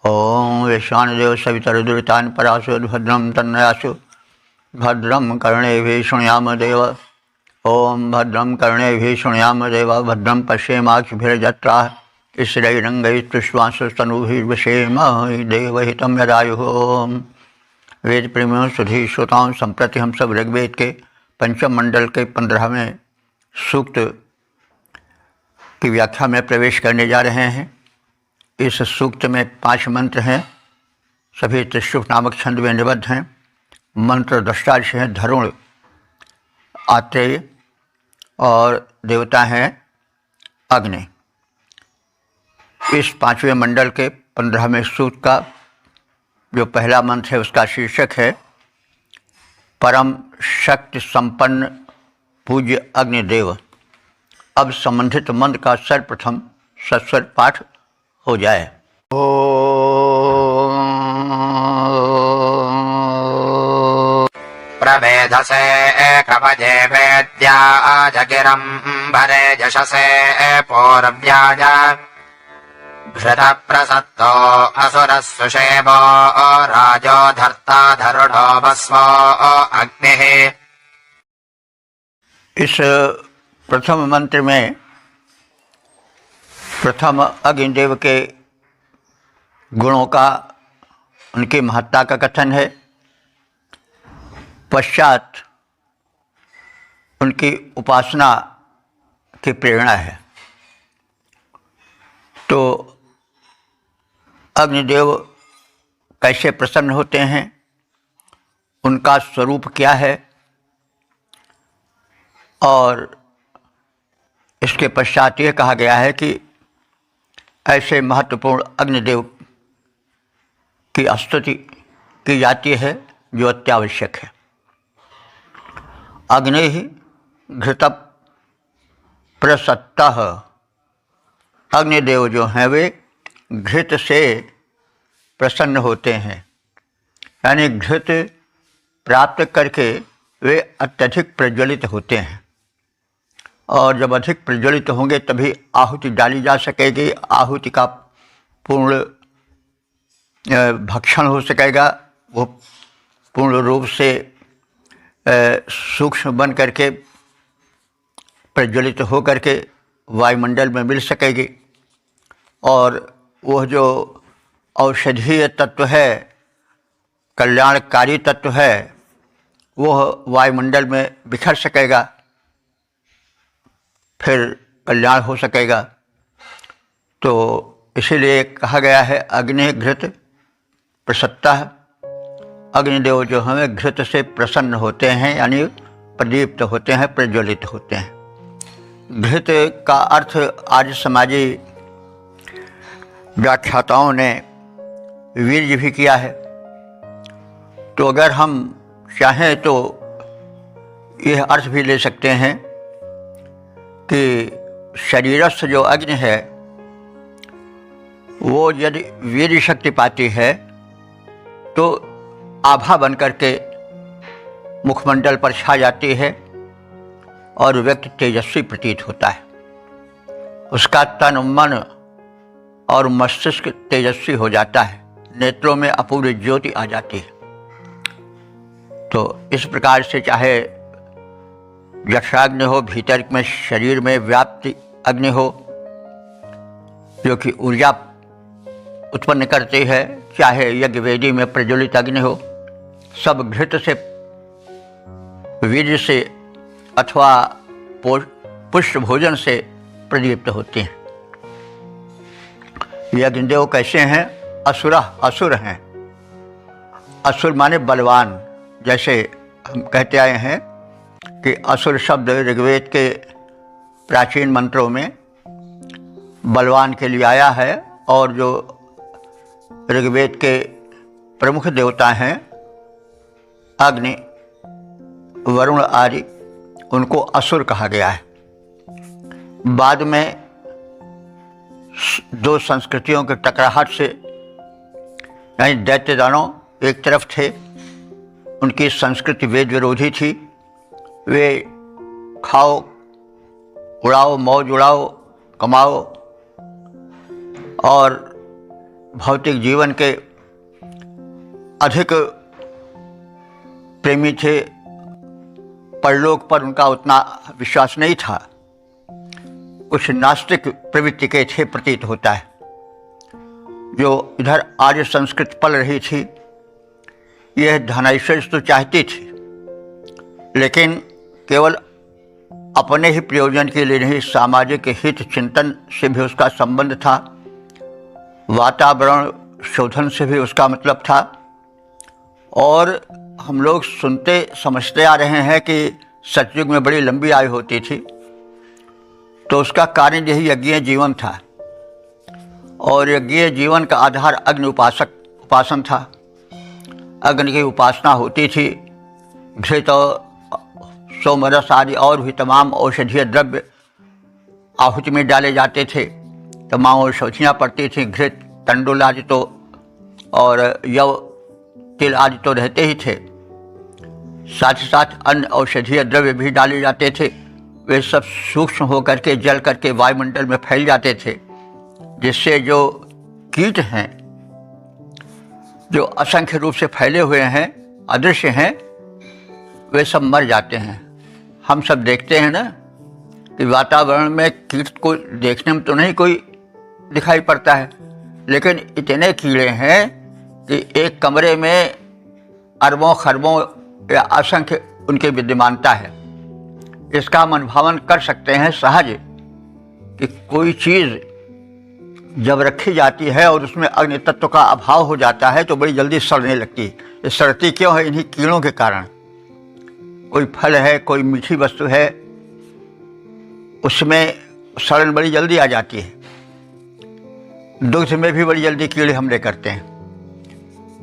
ओं ईशानदेव सवितरुदुरितान् परासु भद्रं तन्नयासु भद्रं कर्णेभिः शृणुयाम देव। ओं भद्रं कर्णेभिः शृणुयाम देव। भद्रं पश्येमाक्षभिर्यजत्राः स्थिरैरङ्गैस्तुष्टुवांसस्तनूभिर्विषेम देवहितं यदायुः। ओं वेद प्रेमियों सुधी श्रोताओं, संप्रति हम सब ऋग्वेद के पंचम मंडल के 15वें सूक्त की व्याख्या में प्रवेश करने जा रहे हैं। इस सूक्त में 5 मंत्र हैं, सभी त्रिशुभ नामक छंद में निबद्ध हैं। मंत्र दृष्टांश हैं धरुण, आत्रेय और देवता हैं अग्नि। इस 5वें मंडल के 15वें सूक्त का जो पहला मंत्र है उसका शीर्षक है परम शक्ति संपन्न पूज्य अग्निदेव। अब संबंधित मंत्र का सर्वप्रथम सस्वर पाठ हो जाए। प्रवेधसे कवजे वेद्या जगिरं भरे जशसे पौरव्याज घृतः प्रसत्तो असुरः सुषेवो राजो धर्ता धरुणो भस्मो अग्निः। इस प्रथम मंत्र में प्रथम अग्निदेव के गुणों का, उनकी महत्ता का कथन है। पश्चात उनकी उपासना की प्रेरणा है। तो अग्निदेव कैसे प्रसन्न होते हैं, उनका स्वरूप क्या है, और इसके पश्चात ये कहा गया है कि ऐसे महत्वपूर्ण अग्निदेव की स्तुति की जाती है जो अत्यावश्यक है। अग्नि घृत प्रसत्तः, अग्निदेव जो हैं वे घृत से प्रसन्न होते हैं, यानी घृत प्राप्त करके वे अत्यधिक प्रज्वलित होते हैं। और जब अधिक प्रज्वलित होंगे तभी आहुति डाली जा सकेगी, आहुति का पूर्ण भक्षण हो सकेगा, वो पूर्ण रूप से सूक्ष्म बन करके प्रज्वलित हो करके वायुमंडल में मिल सकेगी। और वह जो औषधीय तत्व है, कल्याणकारी तत्व है, वह वायुमंडल में बिखर सकेगा, फिर कल्याण हो सकेगा। तो इसीलिए कहा गया है अग्नि घृत प्रसत्तः, अग्निदेव जो हमें घृत से प्रसन्न होते हैं, यानी प्रदीप्त होते हैं, प्रज्वलित होते हैं। घृत का अर्थ आज समाजी व्याख्याताओं ने वीर्य भी किया है। तो अगर हम चाहें तो यह अर्थ भी ले सकते हैं कि शरीरस्थ जो अग्नि है वो यदि वीर्य शक्ति पाती है तो आभा बन करके मुखमंडल पर छा जाती है और व्यक्ति तेजस्वी प्रतीत होता है। उसका तन मन और मस्तिष्क तेजस्वी हो जाता है, नेत्रों में अपूर्व ज्योति आ जाती है। तो इस प्रकार से चाहे यक्षाग्नि हो, भीतर में शरीर में व्याप्ति अग्नि हो जो कि ऊर्जा उत्पन्न करती है, चाहे यज्ञ वेदी में प्रज्वलित अग्नि हो, सब घृत से, वीर्य से अथवा पुष्ट भोजन से प्रदीप्त होती हैं। ये अग्निदेव कैसे हैं? असुर हैं। असुर माने बलवान। जैसे हम कहते आए हैं कि असुर शब्द ऋग्वेद के प्राचीन मंत्रों में बलवान के लिए आया है, और जो ऋग्वेद के प्रमुख देवता हैं अग्नि, वरुण आदि, उनको असुर कहा गया है। बाद में 2 संस्कृतियों के टकराहट से, यानी दैत्य दानव एक तरफ थे, उनकी संस्कृति वेद विरोधी थी। वे खाओ उड़ाओ, मौज उड़ाओ, कमाओ, और भौतिक जीवन के अधिक प्रेमी थे, परलोक पर उनका उतना विश्वास नहीं था, कुछ नास्तिक प्रवृत्ति के थे प्रतीत होता है। जो इधर आर्य संस्कृति पल रही थी, यह धनैश्वर्य तो चाहती थी, लेकिन केवल अपने ही प्रयोजन के लिए नहीं, सामाजिक हित चिंतन से भी उसका संबंध था, वातावरण शोधन से भी उसका मतलब था। और हम लोग सुनते समझते आ रहे हैं कि सतयुग में बड़ी लंबी आयु होती थी, तो उसका कारण यही यज्ञीय जीवन था। और यज्ञीय जीवन का आधार अग्नि उपासन था। अग्नि की उपासना होती थी। घृत सोमरस आदि और भी तमाम औषधीय द्रव्य आहुति में डाले जाते थे, तमाम औषधियाँ पड़ती थीं। घृत, तंडुल आदि तो और यव, तिल आदि तो रहते ही थे, साथ ही साथ अन्य औषधीय द्रव्य भी डाले जाते थे। वे सब सूक्ष्म होकर के जल करके वायुमंडल में फैल जाते थे, जिससे जो कीट हैं, जो असंख्य रूप से फैले हुए हैं, अदृश्य हैं, वे सब मर जाते हैं। हम सब देखते हैं ना कि वातावरण में कीट को देखने में तो नहीं कोई दिखाई पड़ता है, लेकिन इतने कीड़े हैं कि एक कमरे में अरबों खरबों या असंख्य उनकी विद्यमानता है। इसका हम अनुभावन कर सकते हैं सहज कि कोई चीज़ जब रखी जाती है और उसमें अग्नि तत्व का अभाव हो जाता है तो बड़ी जल्दी सड़ने लगती है। ये सड़ती क्यों है? इन्हीं कीड़ों के कारण। कोई फल है, कोई मीठी वस्तु है, उसमें सड़न बड़ी जल्दी आ जाती है। दूध में भी बड़ी जल्दी कीड़े हमले करते हैं।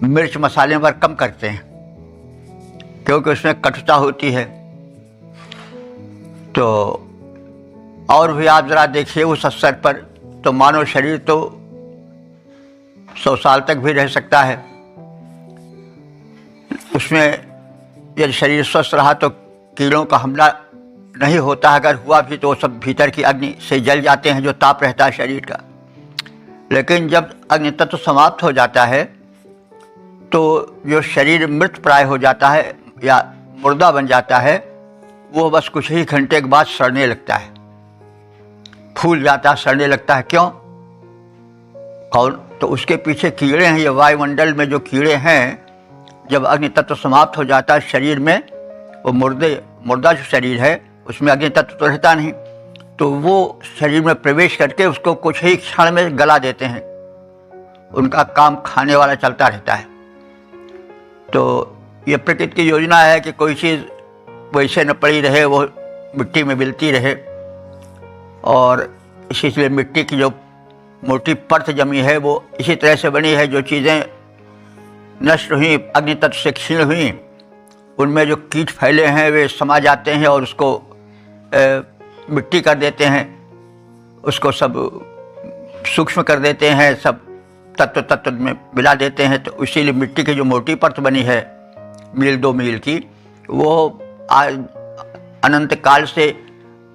मिर्च मसाले पर कम करते हैं क्योंकि उसमें कटुता होती है। तो और भी आप ज़रा देखिए उस स्तर पर, तो मानव शरीर तो 100 साल तक भी रह सकता है। उसमें यदि शरीर स्वस्थ रहा तो कीड़ों का हमला नहीं होता। अगर हुआ भी तो सब भीतर की अग्नि से जल जाते हैं, जो ताप रहता है शरीर का। लेकिन जब अग्नि तत्व समाप्त हो जाता है तो जो शरीर मृत प्राय हो जाता है या मुर्दा बन जाता है, वो बस कुछ ही घंटे के बाद सड़ने लगता है, फूल जाता है, सड़ने लगता है। क्यों? कौन? तो उसके पीछे कीड़े हैं। ये वायुमंडल में जो कीड़े हैं, जब अग्नि तत्व समाप्त हो जाता है शरीर में, वो मुर्दा जो शरीर है उसमें अग्नि तत्व तो रहता नहीं, तो वो शरीर में प्रवेश करके उसको कुछ ही क्षण में गला देते हैं। उनका काम खाने वाला चलता रहता है। तो ये प्रकृति की योजना है कि कोई चीज़ वैसे न पड़ी रहे, वो मिट्टी में मिलती रहे। और इसीलिए मिट्टी की जो मोटी परत जमी है वो इसी तरह से बनी है। जो चीज़ें नष्ट हुई, अग्नि तत्व से क्षीण हुई, उनमें जो कीट फैले हैं वे समा जाते हैं और उसको मिट्टी कर देते हैं, उसको सब सूक्ष्म कर देते हैं, सब तत्व में मिला देते हैं। तो इसीलिए मिट्टी की जो मोटी परत बनी है, मील 2 मील की, वो अनंत काल से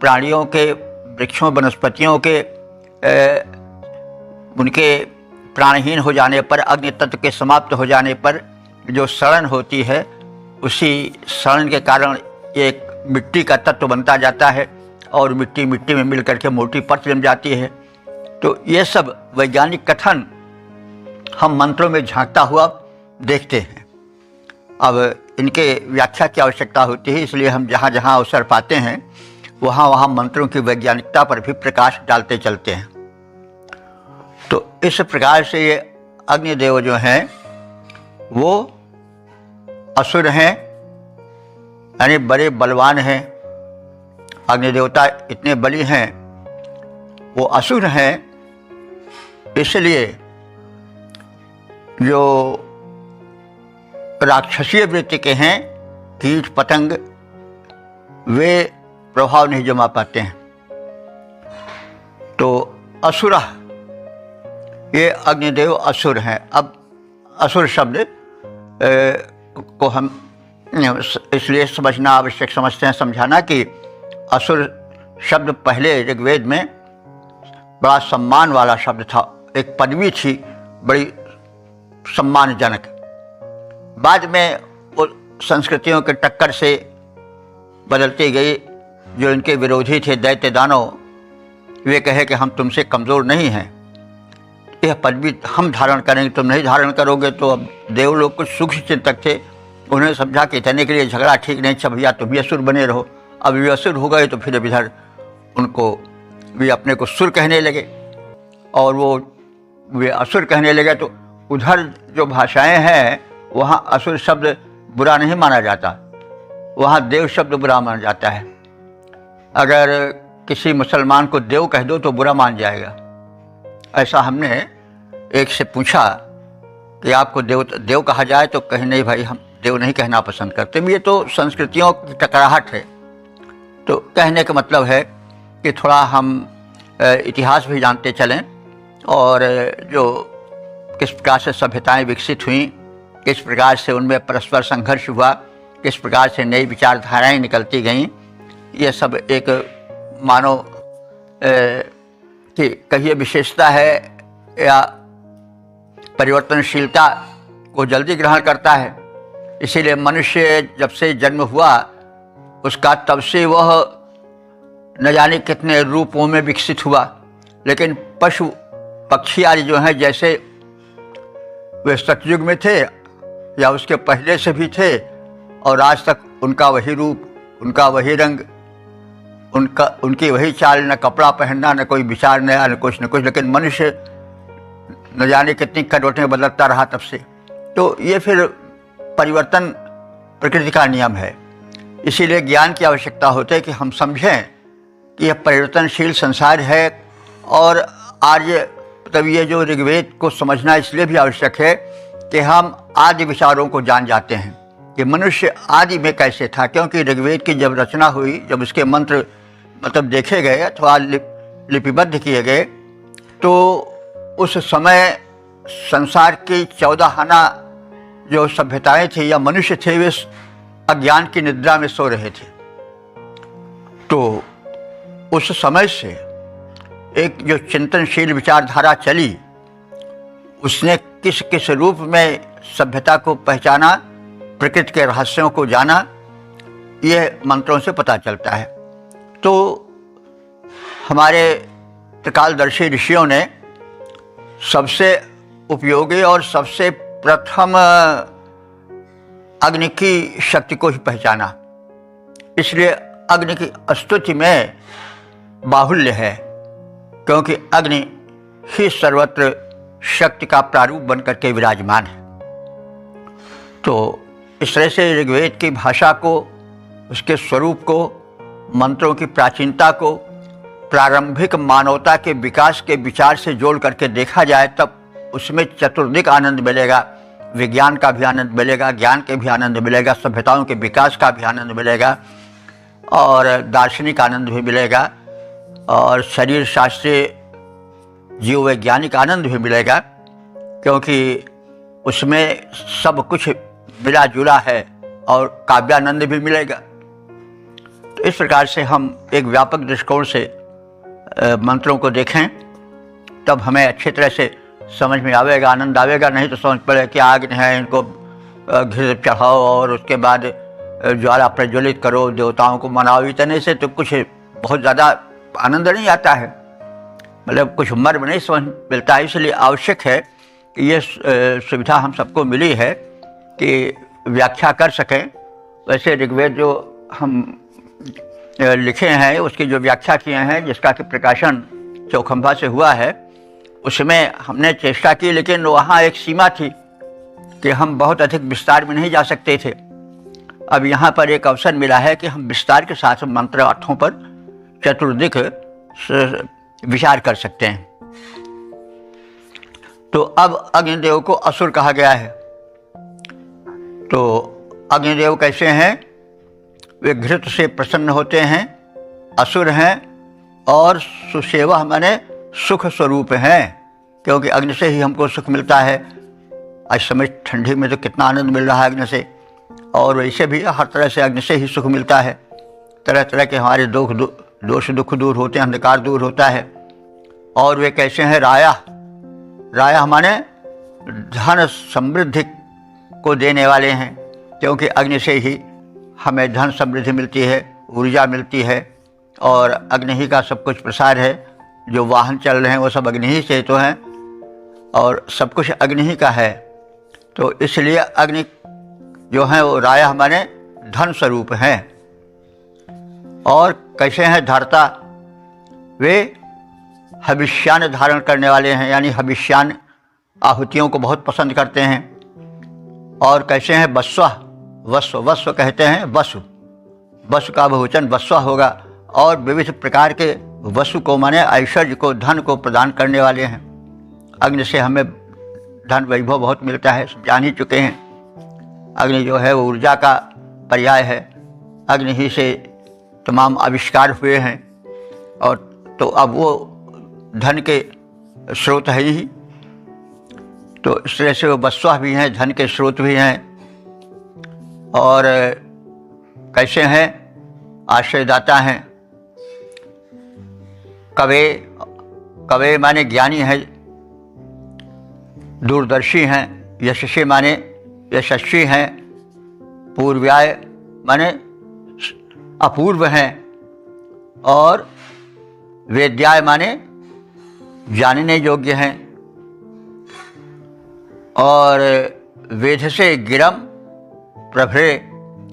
प्राणियों के, वृक्षों, वनस्पतियों के उनके प्राणहीन हो जाने पर, अग्नि तत्व के समाप्त हो जाने पर जो सड़न होती है, उसी सड़न के कारण एक मिट्टी का तत्व बनता जाता है और मिट्टी में मिल करके मोटी परत जम जाती है। तो ये सब वैज्ञानिक कथन हम मंत्रों में झांकता हुआ देखते हैं। अब इनके व्याख्या की आवश्यकता होती है, इसलिए हम जहाँ जहाँ अवसर पाते हैं वहाँ वहाँ मंत्रों की वैज्ञानिकता पर भी प्रकाश डालते चलते हैं। तो इस प्रकार से ये अग्निदेव जो हैं वो असुर हैं, यानी बड़े बलवान हैं। अग्निदेवता इतने बली हैं, वो असुर हैं। इसलिए जो राक्षसीय वृत्ति के हैं, कीट पतंग, वे प्रभाव नहीं जमा पाते हैं। तो असुर, ये अग्निदेव असुर हैं। अब असुर शब्द को हम इसलिए समझना आवश्यक समझते हैं, समझाना कि असुर शब्द पहले ऋग्वेद में बड़ा सम्मान वाला शब्द था, एक पदवी थी। बड़ी सम्मानजनक। बाद में वो संस्कृतियों के टक्कर से बदलती गई। जो इनके विरोधी थे दैत्य दानव, वे कहे कि हम तुमसे कमज़ोर नहीं हैं, यह पदवी हम धारण करेंगे, तुम नहीं धारण करोगे। तो अब देवलोक कुछ सूक्ष्म चिंतक थे, उन्हें समझा कि इतने के लिए झगड़ा ठीक नहीं, अच्छा भैया तुम भी असुर बने रहो। अब वे असुर हो गए तो फिर अब इधर उनको वे अपने को सुर कहने लगे और वे असुर कहने लगे। तो उधर जो भाषाएं हैं वहाँ असुर शब्द बुरा नहीं माना जाता, वहाँ देव शब्द बुरा माना जाता है। अगर किसी मुसलमान को देव कह दो तो बुरा मान जाएगा। ऐसा हमने एक से पूछा कि आपको देव कहा जाए, तो कहीं नहीं भाई, हम देव नहीं कहना पसंद करते। ये तो संस्कृतियों की टकराहट है। तो कहने का मतलब है कि थोड़ा हम इतिहास भी जानते चलें और जो किस प्रकार से सभ्यताएं विकसित हुईं, किस प्रकार से उनमें परस्पर संघर्ष हुआ, किस प्रकार से नई विचारधाराएं निकलती गईं, ये सब एक मानो कि कहिए विशेषता है या परिवर्तनशीलता को जल्दी ग्रहण करता है। इसीलिए मनुष्य जब से जन्म हुआ उसका तब से वह न जाने कितने रूपों में विकसित हुआ। लेकिन पशु पक्षी आदि जो हैं, जैसे वे सतयुग में थे या उसके पहले से भी थे और आज तक उनका वही रूप, उनका वही रंग, उनकी वही चाल, न कपड़ा पहनना, न कोई विचार नया, न कुछ। लेकिन मनुष्य न जाने कितनी करवटें बदलता रहा तब से। तो ये फिर परिवर्तन प्रकृति का नियम है। इसीलिए ज्ञान की आवश्यकता होती है कि हम समझें कि यह परिवर्तनशील संसार है। और आर्य मतलब ये जो ऋग्वेद को समझना इसलिए भी आवश्यक है कि हम आदि विचारों को जान जाते हैं कि मनुष्य आदि में कैसे था। क्योंकि ऋग्वेद की जब रचना हुई, जब उसके मंत्र मतलब देखे गए अथवा लिपिबद्ध किए गए, तो उस समय संसार की 14 आना जो सभ्यताएं थी या मनुष्य थे, वे अज्ञान की निद्रा में सो रहे थे। तो उस समय से एक जो चिंतनशील विचारधारा चली, उसने किस किस रूप में सभ्यता को पहचाना, प्रकृति के रहस्यों को जाना, यह मंत्रों से पता चलता है। तो हमारे त्रिकालदर्शी ऋषियों ने सबसे उपयोगी और सबसे प्रथम अग्नि की शक्ति को ही पहचाना। इसलिए अग्नि की स्तुति में बाहुल्य है, क्योंकि अग्नि ही सर्वत्र शक्ति का प्रारूप बनकर के विराजमान है। तो इस तरह से ऋग्वेद की भाषा को, उसके स्वरूप को, मंत्रों की प्राचीनता को प्रारंभिक मानवता के विकास के विचार से जोड़ करके देखा जाए, तब उसमें चतुर्दिक आनंद मिलेगा। विज्ञान का भी आनंद मिलेगा, ज्ञान के भी आनंद मिलेगा, सभ्यताओं के विकास का भी आनंद मिलेगा और दार्शनिक आनंद भी मिलेगा और शरीर शास्त्रीय जीव वैज्ञानिक आनंद भी मिलेगा, क्योंकि उसमें सब कुछ मिला जुला है और काव्यानंद भी मिलेगा। तो इस प्रकार से हम एक व्यापक दृष्टिकोण से मंत्रों को देखें, तब हमें अच्छी तरह से समझ में आवेगा, आनंद आवेगा। नहीं तो समझ पड़े कि आग है, इनको घृत चढ़ाओ और उसके बाद ज्वाला प्रज्वलित करो, देवताओं को मनाओ, इतने से तो कुछ बहुत ज़्यादा आनंद नहीं आता है, मतलब कुछ मर्म नहीं समझ मिलता है। इसलिए आवश्यक है कि ये सुविधा हम सबको मिली है कि व्याख्या कर सकें। वैसे ऋग्वेद जो हम लिखे हैं, उसकी जो व्याख्या किए हैं, जिसका कि प्रकाशन चौखंबा से हुआ है, उसमें हमने चेष्टा की, लेकिन वहाँ एक सीमा थी कि हम बहुत अधिक विस्तार में नहीं जा सकते थे। अब यहाँ पर एक अवसर मिला है कि हम विस्तार के साथ मंत्र अर्थों पर चतुर्दिक विचार कर सकते हैं। तो अब अग्निदेव को असुर कहा गया है। तो अग्निदेव कैसे हैं? वे घृत से प्रसन्न होते हैं, असुर हैं और सुसेवा माने सुख स्वरूप हैं, क्योंकि अग्नि से ही हमको सुख मिलता है। आज समय ठंडी में तो कितना आनंद मिल रहा है अग्नि से, और वैसे भी हर तरह से अग्नि से ही सुख मिलता है। तरह तरह के हमारे दोष दुख दूर होते हैं, अंधकार दूर होता है। और वे कैसे हैं? राया, राया माने धन समृद्धि को देने वाले हैं, क्योंकि अग्नि से ही हमें धन समृद्धि मिलती है, ऊर्जा मिलती है, और अग्नि ही का सब कुछ प्रसार है। जो वाहन चल रहे हैं वो सब अग्नि ही से तो हैं, और सब कुछ अग्नि ही का है। तो इसलिए अग्नि जो है वो राया माने धन स्वरूप हैं। और कैसे हैं धारता? वे हविष्यान धारण करने वाले हैं, यानी हविष्यान आहुतियों को बहुत पसंद करते हैं। और कैसे हैं वस्व, वस्व वस्व कहते हैं वसु, वसु का बहुवचन वस्व होगा। और विविध प्रकार के वसु को माने ऐश्वर्य को, धन को प्रदान करने वाले हैं। अग्नि से हमें धन वैभव बहुत मिलता है, सब जान ही चुके हैं। अग्नि जो है वो ऊर्जा का पर्याय है, अग्नि ही से तमाम आविष्कार हुए हैं। और तो अब वो धन के स्रोत है ही, तो इस तरह से वो वस्व भी हैं, धन के स्रोत भी हैं। और कैसे हैं? आश्रयदाता हैं। कवे, कवे माने ज्ञानी है, दूरदर्शी हैं। यशस्वी माने यशस्वी हैं। पूर्व्याय माने अपूर्व हैं। और वेद्याय माने जानने योग्य हैं। और वेद से गिरम प्रभरे,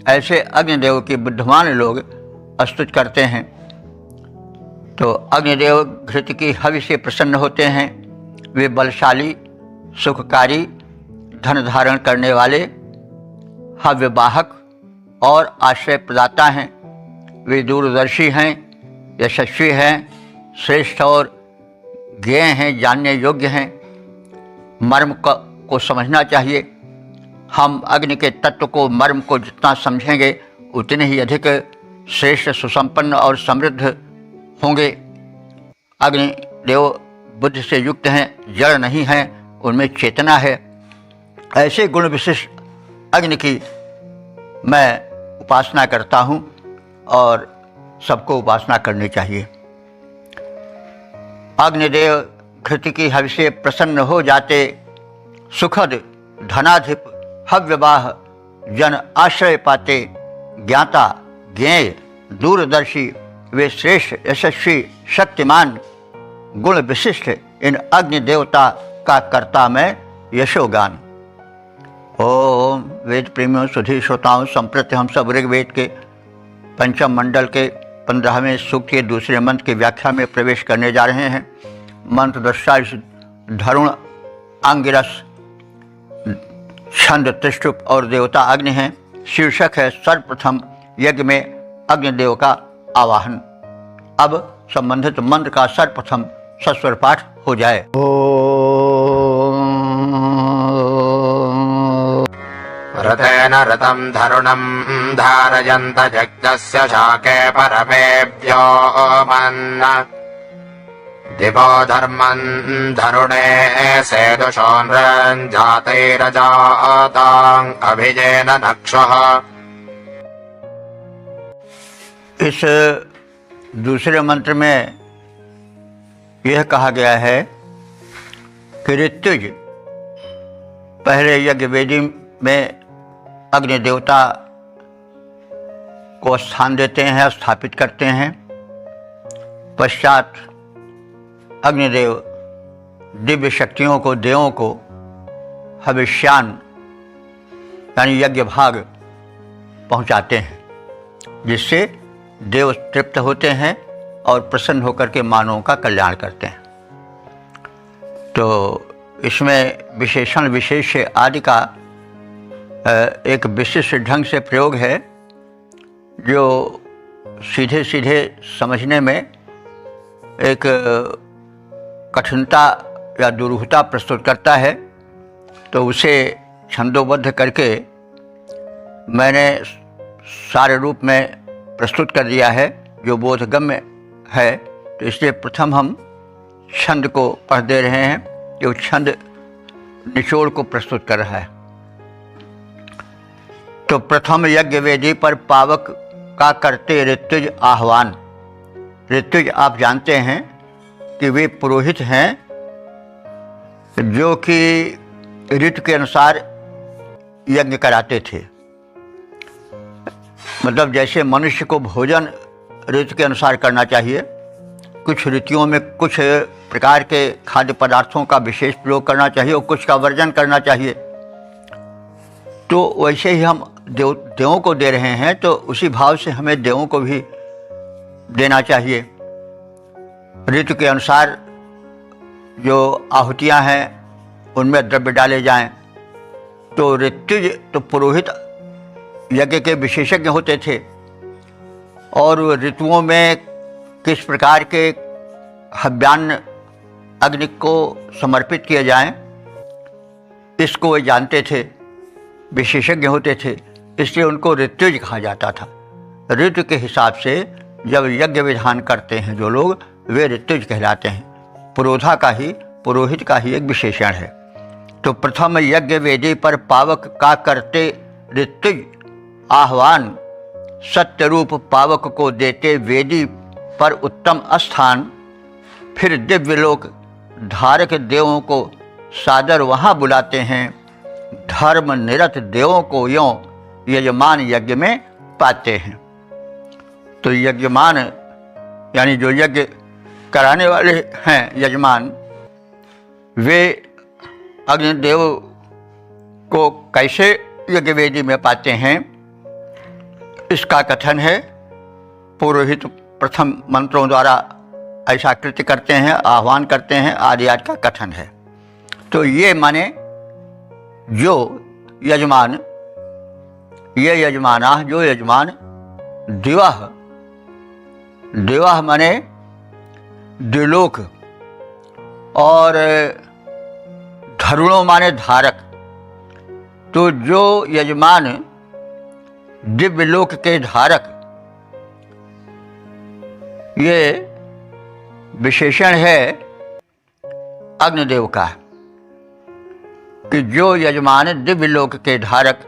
ऐसे अग्निदेव के बुद्धिमान लोग स्तुति करते हैं। तो अग्निदेव घृत की हवि से प्रसन्न होते हैं। वे बलशाली, सुखकारी, धन धारण करने वाले, हव्यवाहक और आश्रय प्रदाता हैं। वे दूरदर्शी हैं, यशस्वी हैं, श्रेष्ठ और ज्ञेय हैं, जानने योग्य हैं। मर्म को समझना चाहिए। हम अग्नि के तत्व को, मर्म को जितना समझेंगे उतने ही अधिक श्रेष्ठ, सुसंपन्न और समृद्ध होंगे। अग्निदेव बुद्धि से युक्त हैं, जड़ नहीं हैं, उनमें चेतना है। ऐसे गुण विशिष्ट अग्नि की मैं उपासना करता हूँ और सबको उपासना करनी चाहिए। अग्निदेव घृत की हवि से प्रसन्न हो जाते, सुखद धनाधिप हव्यवाह जन आश्रय पाते, ज्ञाता ज्ञेय दूरदर्शी, वे श्रेष्ठ, यशस्वी, शक्तिमान, गुण विशिष्ट इन अग्नि देवता का करता मैं यशोगान। ओम वेद प्रेमियों, सुधी श्रोताओं, संप्रति हम सब ऋग्वेद के पंचम मंडल के 15वें सूक्त के दूसरे मंत्र की व्याख्या में प्रवेश करने जा रहे हैं। मंत्र दृष्टा धरुण, अंगिरस, छंद त्रिष्टुप और देवता अग्नि हैं। शीर्षक है सर्वप्रथम यज्ञ में अग्निदेव का आवाहन। अब संबंधित मंत्र का सर्वप्रथम सस्वर पाठ हो जाए। ऋतेन ऋतं धरुणं धारयन्त जग्दस्य शाके परमेभ्यो मन्न दिवो धर्मं धरुणे सेदुषो नृन् जातैरजातां अभिजेन नक्षः। इस दूसरे मंत्र में यह कहा गया है कि ऋत्विज पहले यज्ञ वेदी में अग्नि देवता को स्थान देते हैं, स्थापित करते हैं। पश्चात अग्निदेव दिव्य शक्तियों को, देवों को हविष्यान यानी यज्ञ भाग पहुंचाते हैं, जिससे देव तृप्त होते हैं और प्रसन्न होकर के मानवों का कल्याण करते हैं। तो इसमें विशेषण विशेष आदि का एक विशिष्ट ढंग से प्रयोग है, जो सीधे सीधे समझने में एक कठिनता या दुरूहता प्रस्तुत करता है। तो उसे छंदोबद्ध करके मैंने सारे रूप में प्रस्तुत कर दिया है, जो बोधगम्य है। तो इसलिए प्रथम हम छंद को पढ़ दे रहे हैं, जो छंद निचोड़ को प्रस्तुत कर रहा है। तो प्रथम यज्ञ वेदी पर पावक का करते ऋत्विज आह्वान। ऋत्विज आप जानते हैं कि वे पुरोहित हैं, जो कि ऋतु के अनुसार यज्ञ कराते थे। मतलब जैसे मनुष्य को भोजन ऋतु के अनुसार करना चाहिए, कुछ ऋतुओं में कुछ प्रकार के खाद्य पदार्थों का विशेष प्रयोग करना चाहिए और कुछ का वर्जन करना चाहिए, तो वैसे ही हम देवों को दे रहे हैं तो उसी भाव से हमें देवों को भी देना चाहिए। ऋतु के अनुसार जो आहुतियाँ हैं उनमें द्रव्य डाले जाएं। तो ऋत्विज तो पुरोहित यज्ञ के विशेषज्ञ होते थे और ऋतुओं में किस प्रकार के हव्यान्न अग्नि को समर्पित किए जाएं इसको वे जानते थे, विशेषज्ञ होते थे, इसलिए उनको ऋत्विज कहा जाता था। ऋतु के हिसाब से जब यज्ञ विधान करते हैं जो लोग, वे ऋत्विज कहलाते हैं। पुरोहित का ही एक विशेषण है। तो प्रथम यज्ञ वेदी पर पावक का करते ऋत्विज आह्वान, सत्य रूप पावक को देते वेदी पर उत्तम स्थान। फिर दिव्यलोक धारक देवों को सादर वहाँ बुलाते हैं। धर्म निरत देवों को यों यजमान यज्ञ में पाते हैं। तो यजमान यानी जो यज्ञ कराने वाले हैं यजमान, वे अग्निदेव को कैसे यज्ञ वेदी में पाते हैं इसका कथन है। पुरोहित प्रथम मंत्रों द्वारा ऐसा कृत्य करते हैं, आह्वान करते हैं आदि का कथन है। तो ये माने जो यजमान, ये यजमाना जो यजमान दिवह माने द्विलोक और धरुणों माने धारक। तो जो यजमान दिव्यलोक के धारक, ये विशेषण है अग्निदेव का कि जो यजमान दिव्यलोक के धारक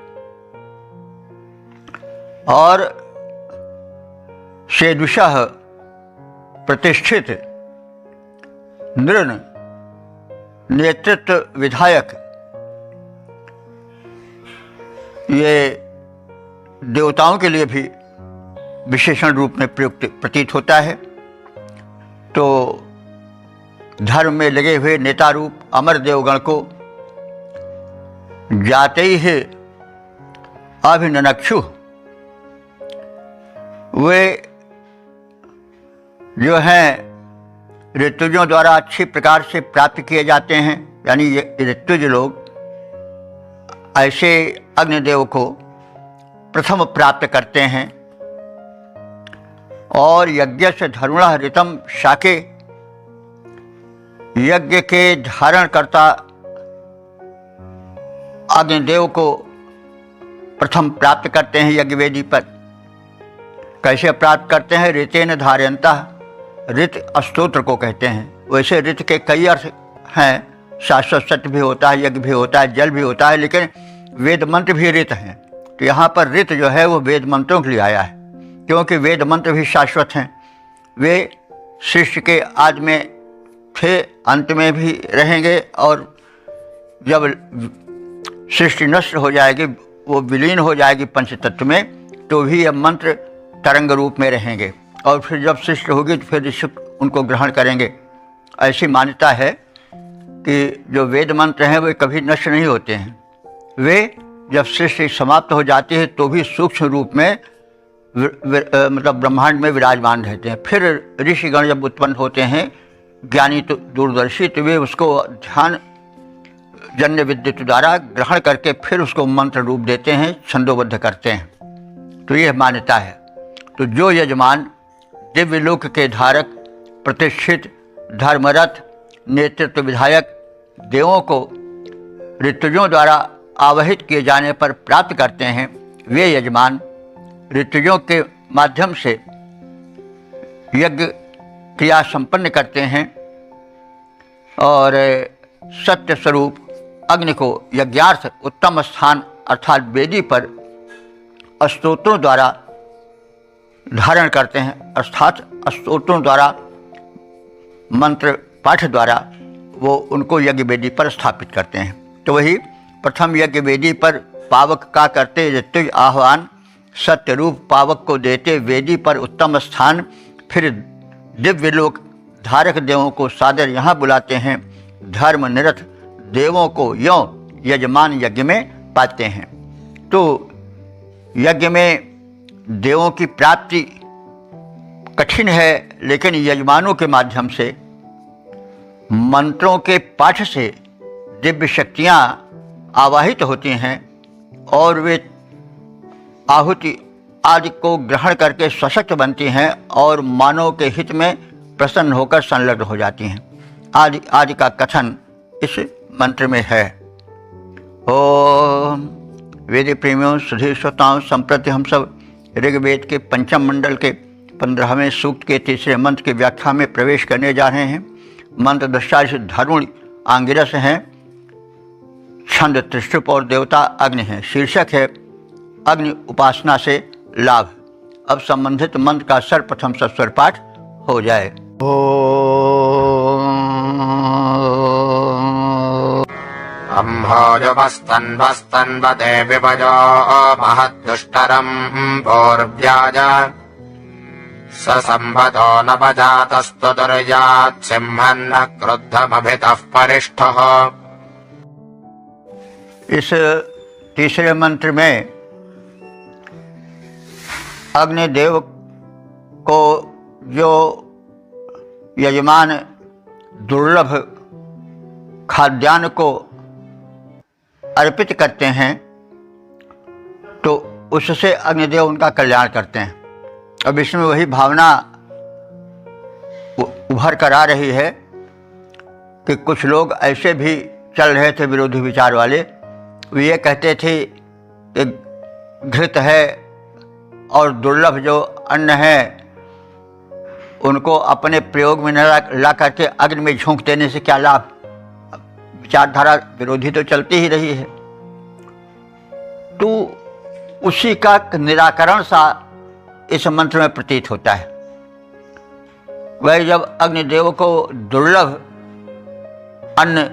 और शेदुषः प्रतिष्ठित नृण नेतृत्व विधायक, ये देवताओं के लिए भी विशेषण रूप में प्रयुक्त प्रतीत होता है। तो धर्म में लगे हुए नेता रूप अमर देवगण को जाते ही अभिननक्षु, वे जो हैं ऋतुजों द्वारा अच्छी प्रकार से प्राप्त किए जाते हैं। यानी ये ऋतुज लोग ऐसे अग्निदेव को प्रथम प्राप्त करते हैं। और यज्ञ से धरुणः ऋतम शाके, यज्ञ के धारणकर्ता अग्निदेव को प्रथम प्राप्त करते हैं यज्ञ वेदी पर। कैसे प्राप्त करते हैं? ऋतेन धारयन्तः, ऋत स्तोत्र को कहते हैं। वैसे ऋत के कई अर्थ हैं, शाश्वत सत्य भी होता है, यज्ञ भी होता है, जल भी होता है, लेकिन वेद मंत्र भी ऋत हैं। तो यहाँ पर ऋत जो है वो वेद मंत्रों के लिए आया है, क्योंकि वेद मंत्र भी शाश्वत हैं। वे सृष्टि के आदि में थे, अंत में भी रहेंगे, और जब सृष्टि नष्ट हो जाएगी, वो विलीन हो जाएगी पंच तत्व में, तो भी यह मंत्र तरंग रूप में रहेंगे। और फिर जब सृष्टि होगी तो फिर ऋषि उनको ग्रहण करेंगे। ऐसी मान्यता है कि जो वेद मंत्र हैं वे कभी नष्ट नहीं होते हैं। वे जब सृष्टि समाप्त हो जाती है तो भी सूक्ष्म रूप में मतलब ब्रह्मांड में विराजमान रहते हैं। फिर ऋषिगण जब उत्पन्न होते हैं, ज्ञानी तो दूरदर्शी, तो वे उसको ध्यान जन्य विद्युत द्वारा ग्रहण करके फिर उसको मंत्र रूप देते हैं, छंदोबद्ध करते हैं। तो यह मान्यता है। तो जो यजमान दिव्यलोक के धारक, प्रतिष्ठित, धर्मरथ, नेतृत्व विधायक देवों को ऋतुजों द्वारा आवाहित किए जाने पर प्राप्त करते हैं, वे यजमान ऋतुजों के माध्यम से यज्ञ क्रिया संपन्न करते हैं और सत्य स्वरूप अग्नि को यज्ञार्थ उत्तम स्थान अर्थात वेदी पर स्तोत्रों द्वारा धारण करते हैं। अर्थात स्तोत्रों द्वारा, मंत्र पाठ द्वारा वो उनको यज्ञ वेदी पर स्थापित करते हैं। तो वही प्रथम यज्ञ वेदी पर पावक का करते ऋत्विज आह्वान, सत्य रूप पावक को देते वेदी पर उत्तम स्थान। फिर दिव्य लोक धारक देवों को सादर यहाँ बुलाते हैं। धर्म निरत देवों को यों यजमान यज्ञ में पाते हैं। तो यज्ञ में देवों की प्राप्ति कठिन है, लेकिन यजमानों के माध्यम से मंत्रों के पाठ से दिव्य शक्तियाँ आवाहित होती हैं और वे आहुति आदि को ग्रहण करके सशक्त बनती हैं और मानव के हित में प्रसन्न होकर संलग्न हो जाती हैं। आदि आदि का कथन इस मंत्र में है। ओम वेद प्रेमियों सुधीर श्रोताओं, संप्रति हम सब ऋग्वेद के पंचम मंडल के 15वें सूक्त के तीसरे मंत्र की व्याख्या में प्रवेश करने जा रहे हैं। मंत्र दृष्टा धरुण आंगिरस हैं, छंद त्रिशुप और देवता अग्नि हैं। शीर्षक है अग्नि उपासना से लाभ। अब संबंधित मंत्र का सर्वप्रथम सस्वर पाठ हो जाए। अम्भोजवस्तन्वस्तन्वते विभजो महद्दुष्टरम् भोर्व्याज स संभतो न पजातस्तु दुर्यात् सिंहन्न क्रुद्धमभितः परिष्ठः। इस तीसरे मंत्र में अग्निदेव को जो यजमान दुर्लभ खाद्यान्न को अर्पित करते हैं तो उससे अग्निदेव उनका कल्याण करते हैं। अब इसमें वही भावना उभर कर आ रही है कि कुछ लोग ऐसे भी चल रहे थे विरोधी विचार वाले, वे ये कहते थे कि घृत है और दुर्लभ जो अन्न है उनको अपने प्रयोग में न ला करके अग्नि में झोंक देने से क्या लाभ। विचारधारा विरोधी तो चलती ही रही है। तो उसी का निराकरण सा इस मंत्र में प्रतीत होता है। वह जब अग्निदेव को दुर्लभ अन्न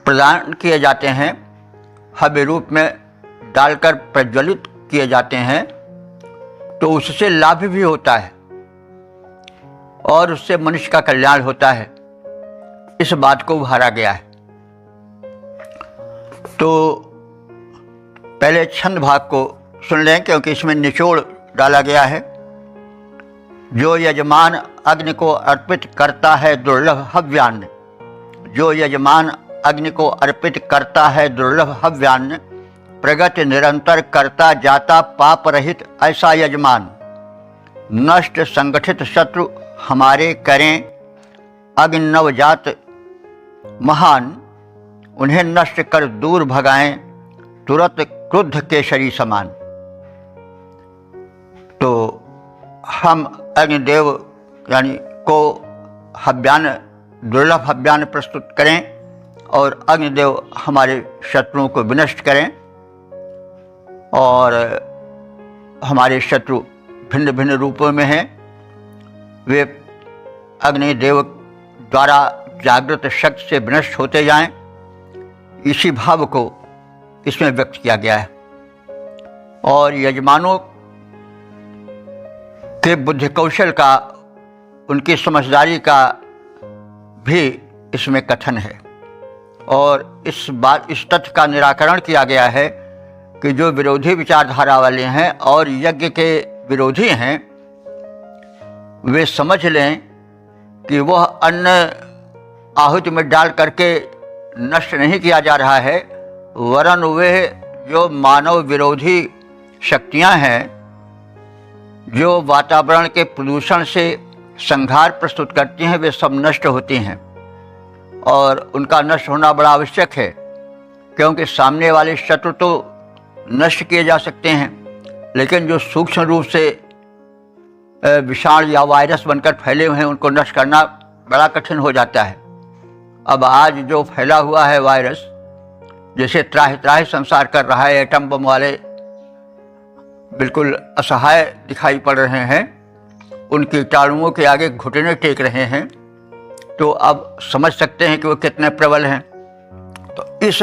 प्रदान किए जाते हैं, हव्य रूप में डालकर प्रज्वलित किए जाते हैं, तो उससे लाभ भी होता है और उससे मनुष्य का कल्याण होता है। इस बात को उभारा गया है। तो पहले छंद भाग को सुन लें, क्योंकि इसमें निचोड़ डाला गया है। जो यजमान अग्नि को अर्पित करता है दुर्लभ हव्यान्न, जो यजमान अग्नि को अर्पित करता है दुर्लभ हव्यान्न, प्रगति निरंतर करता जाता पाप रहित ऐसा यजमान। नष्ट संगठित शत्रु हमारे करें अग्नि नवजात महान, उन्हें नष्ट कर दूर भगाएं तुरंत क्रुद्ध केसरी समान। तो हम अग्निदेव यानी को हव्यान्न दुर्लभ हव्यान्न प्रस्तुत करें और अग्निदेव हमारे शत्रुओं को विनष्ट करें। और हमारे शत्रु भिन्न भिन्न रूपों में हैं, वे अग्निदेव द्वारा जागृत शक्ति से विनष्ट होते जाएं। इसी भाव को इसमें व्यक्त किया गया है। और यजमानों के बुद्धि कौशल का, उनकी समझदारी का भी इसमें कथन है। और इस तथ्य का निराकरण किया गया है कि जो विरोधी विचारधारा वाले हैं और यज्ञ के विरोधी हैं, वे समझ लें कि वह अन्न आहुति में डाल करके नष्ट नहीं किया जा रहा है, वरन वे जो मानव विरोधी शक्तियां हैं, जो वातावरण के प्रदूषण से संहार प्रस्तुत करती हैं, वे सब नष्ट होती हैं। और उनका नष्ट होना बड़ा आवश्यक है, क्योंकि सामने वाले शत्रु तो नष्ट किए जा सकते हैं, लेकिन जो सूक्ष्म रूप से विषाणु या वायरस बनकर फैले हुए हैं, उनको नष्ट करना बड़ा कठिन हो जाता है। अब आज जो फैला हुआ है वायरस, जैसे त्राहि त्राहि संसार कर रहा है, एटम बम वाले बिल्कुल असहाय दिखाई पड़ रहे हैं, उन कीटाणुओं के आगे घुटने टेक रहे हैं। तो अब समझ सकते हैं कि वो कितने प्रबल हैं। तो इस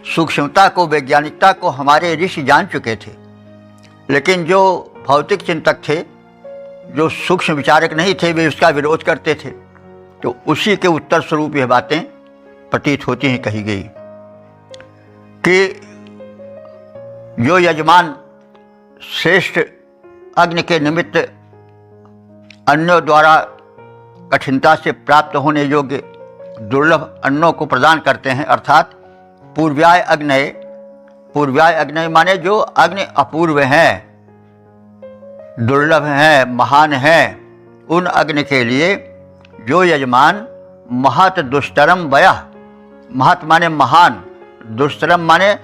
सूक्ष्मता को, वैज्ञानिकता को हमारे ऋषि जान चुके थे, लेकिन जो भौतिक चिंतक थे, जो सूक्ष्म विचारक नहीं थे, वे उसका विरोध करते थे। तो उसी के उत्तर स्वरूप यह बातें प्रतीत होती हैं, कही गई कि जो यजमान श्रेष्ठ अग्नि के निमित्त अन्यों द्वारा कठिनता से प्राप्त होने योग्य दुर्लभ अन्नों को प्रदान करते हैं, अर्थात पूर्व्याय अग्नय। पूर्व्याय अग्नय माने जो अग्नि अपूर्व हैं, दुर्लभ हैं, महान हैं, उन अग्नि के लिए जो यजमान महत दुष्टरम वयः, महत माने महान, दुष्टरम माने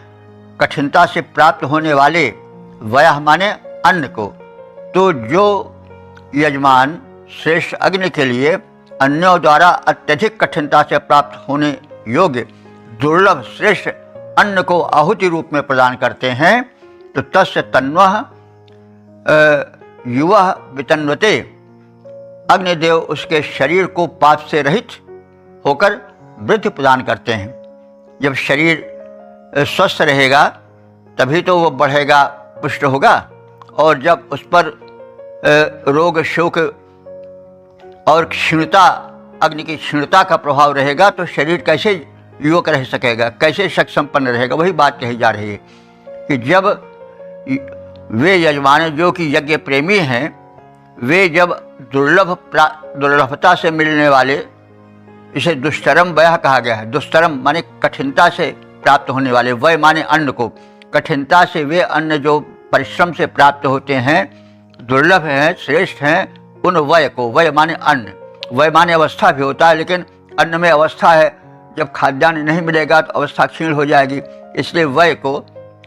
कठिनता से प्राप्त होने वाले, वयः माने अन्न को, तो जो यजमान श्रेष्ठ अग्नि के लिए अन्यों द्वारा अत्यधिक कठिनता से प्राप्त होने योग्य दुर्लभ श्रेष्ठ अन्न को आहुति रूप में प्रदान करते हैं, तो तस्य तन्वः युवः वितन्वते, अग्निदेव उसके शरीर को पाप से रहित होकर वृद्धि प्रदान करते हैं। जब शरीर स्वस्थ रहेगा तभी तो वो बढ़ेगा, पुष्ट होगा, और जब उस पर रोग शोक और क्षीणता, अग्नि की क्षीणता का प्रभाव रहेगा तो शरीर कैसे युवक रह सकेगा, कैसे शक्ति संपन्न रहेगा। वही बात कही जा रही है कि जब वे यजमान जो कि यज्ञ प्रेमी हैं, वे जब दुर्लभता से मिलने वाले, इसे दुष्टरम वयः कहा गया है। दुष्टरम माने कठिनता से प्राप्त होने वाले, वय माने अन्न को, कठिनता से वे अन्न जो परिश्रम से प्राप्त होते हैं, दुर्लभ हैं, श्रेष्ठ हैं, उन वय को, वय माने अन्न, वय माने अवस्था भी होता है, लेकिन अन्न में अवस्था है, जब खाद्यान्न नहीं मिलेगा तो अवस्था क्षीण हो जाएगी, इसलिए वय को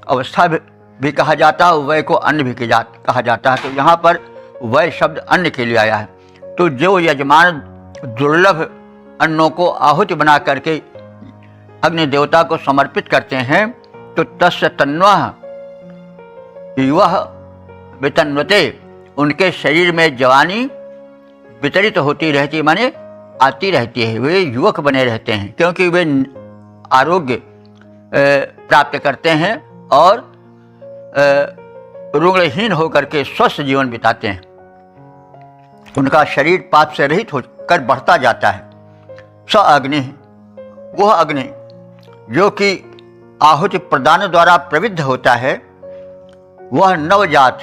अवस्था भी कहा जाता है, वय को अन्न भी कहा जाता है। तो यहाँ पर वय शब्द अन्न के लिए आया है। तो जो यजमान दुर्लभ अन्नों को आहुति बना करके अग्नि देवता को समर्पित करते हैं, तो तस्य तन्वः युवः वितन्वते, उनके शरीर में जवानी वितरित होती रहती, माने आती रहती है, वे युवक बने रहते हैं, क्योंकि वे आरोग्य प्राप्त करते हैं और रुग्णहीन होकर के स्वस्थ जीवन बिताते हैं। उनका शरीर पाप से रहित होकर बढ़ता जाता है। स अग्नि, वह अग्नि जो कि आहुति प्रदान द्वारा प्रविद्ध होता है, वह नवजात,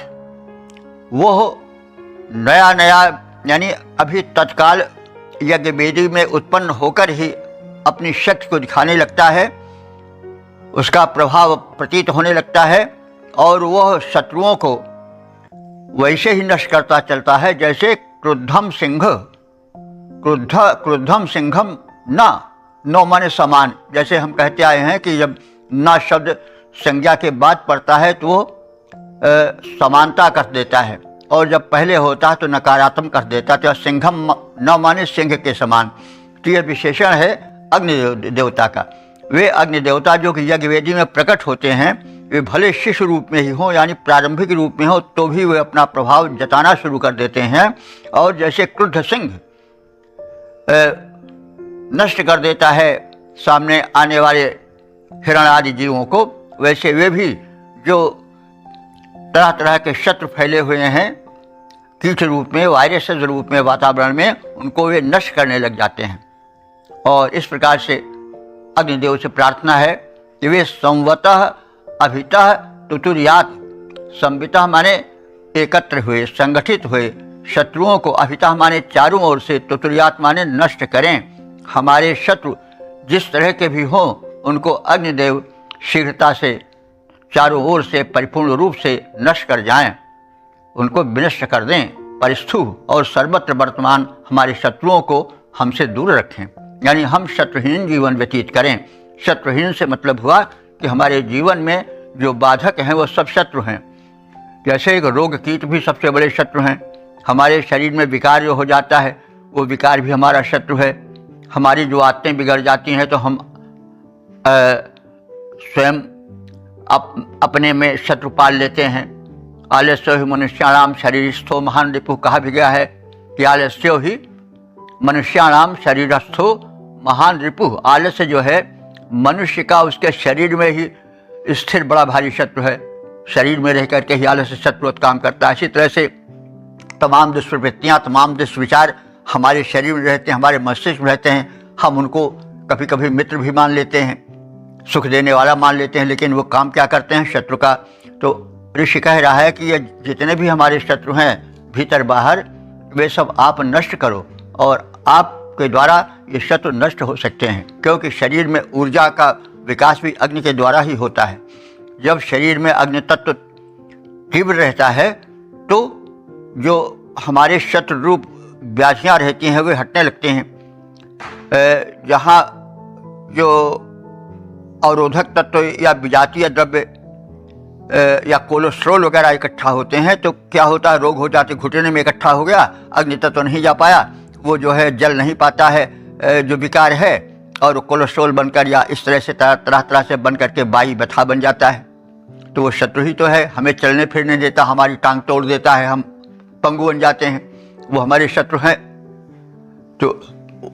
वह नया नया, यानी अभी तत्काल यज्ञ वेदी में उत्पन्न होकर ही अपनी शक्ति को दिखाने लगता है, उसका प्रभाव प्रतीत होने लगता है, और वह शत्रुओं को वैसे ही नष्ट करता चलता है जैसे क्रुद्धम सिंह, क्रुद्धम सिंहम न माने समान। जैसे हम कहते आए हैं कि जब न शब्द संज्ञा के बाद पड़ता है तो वो समानता कर देता है, और जब पहले होता है तो नकारात्मक कर देता है। तो सिंघम न माने सिंह के समान। तो यह विशेषण है अग्नि देवता का। वे अग्नि देवता जो कि यज्ञ वेदी में प्रकट होते हैं, वे भले शिशु रूप में ही हों, यानी प्रारंभिक रूप में हो, तो भी वे अपना प्रभाव जताना शुरू कर देते हैं। और जैसे क्रुद्ध सिंह नष्ट कर देता है सामने आने वाले हिरण आदि जीवों को, वैसे वे भी जो तरह तरह के शत्रु फैले हुए हैं कीट रूप में, वायरस रूप में वातावरण में, उनको वे नष्ट करने लग जाते हैं। और इस प्रकार से अग्निदेव से प्रार्थना है कि वे संवतः अभितः तुतुर्यात, संवितः माने एकत्र हुए, संगठित हुए, शत्रुओं को, अभितः माने चारों ओर से, तुतुर्यात माने नष्ट करें। हमारे शत्रु जिस तरह के भी हों, उनको अग्निदेव शीघ्रता से चारों ओर से परिपूर्ण रूप से नष्ट कर जाएं, उनको विनष्ट कर दें, परिस्थु और सर्वत्र वर्तमान हमारे शत्रुओं को हमसे दूर रखें, यानी हम शत्रुहीन जीवन व्यतीत करें। शत्रुहीन से मतलब हुआ कि हमारे जीवन में जो बाधक हैं वो सब शत्रु हैं। जैसे एक रोग कीट भी सबसे बड़े शत्रु हैं। हमारे शरीर में विकार जो हो जाता है वो विकार भी हमारा शत्रु है। हमारी जो आदतें बिगड़ जाती हैं तो हम स्वयं अपने में शत्रु पाल लेते हैं। आलस्य ही मनुष्याणाम शरीरस्थो महान रिपु, कहा भी गया है कि आलस्य ही मनुष्याणाम शरीरस्थो महान रिपु। आलस्य जो है मनुष्य का उसके शरीर में ही स्थिर बड़ा भारी शत्रु है। शरीर में रह करके ही आलस्य शत्रु काम करता है। इसी तरह से तमाम दुष्प्रवृत्तियाँ, तमाम दुष्विचार हमारे शरीर में रहते हैं, हमारे मस्तिष्क में रहते हैं। हम उनको कभी कभी मित्र भी मान लेते हैं, सुख देने वाला मान लेते हैं, लेकिन वो काम क्या करते हैं? शत्रु का। तो ऋषि कह रहा है कि ये जितने भी हमारे शत्रु हैं भीतर बाहर, वे सब आप नष्ट करो, और आपके द्वारा ये शत्रु नष्ट हो सकते हैं। क्योंकि शरीर में ऊर्जा का विकास भी अग्नि के द्वारा ही होता है। जब शरीर में अग्नि तत्व तीव्र रहता है तो जो हमारे शत्रु रूप व्याधियाँ रहती हैं वे हटने लगते हैं। जहाँ जो अवरोधक तत्व या विजातीय द्रव्य या कोलेस्ट्रॉल वगैरह इकट्ठा होते हैं तो क्या होता है? रोग हो जाते। घुटने में इकट्ठा हो गया, अग्नि तत्व नहीं जा पाया, वो जो है जल नहीं पाता है, जो विकार है, और कोलेस्ट्रॉल बनकर या इस तरह से तरह तरह से बन करके वायु व्यथा बन जाता है। तो वो शत्रु ही तो है, हमें चलने फिरने देता, हमारी टांग तोड़ देता है, हम पंगु बन जाते हैं, वो हमारे शत्रु हैं। तो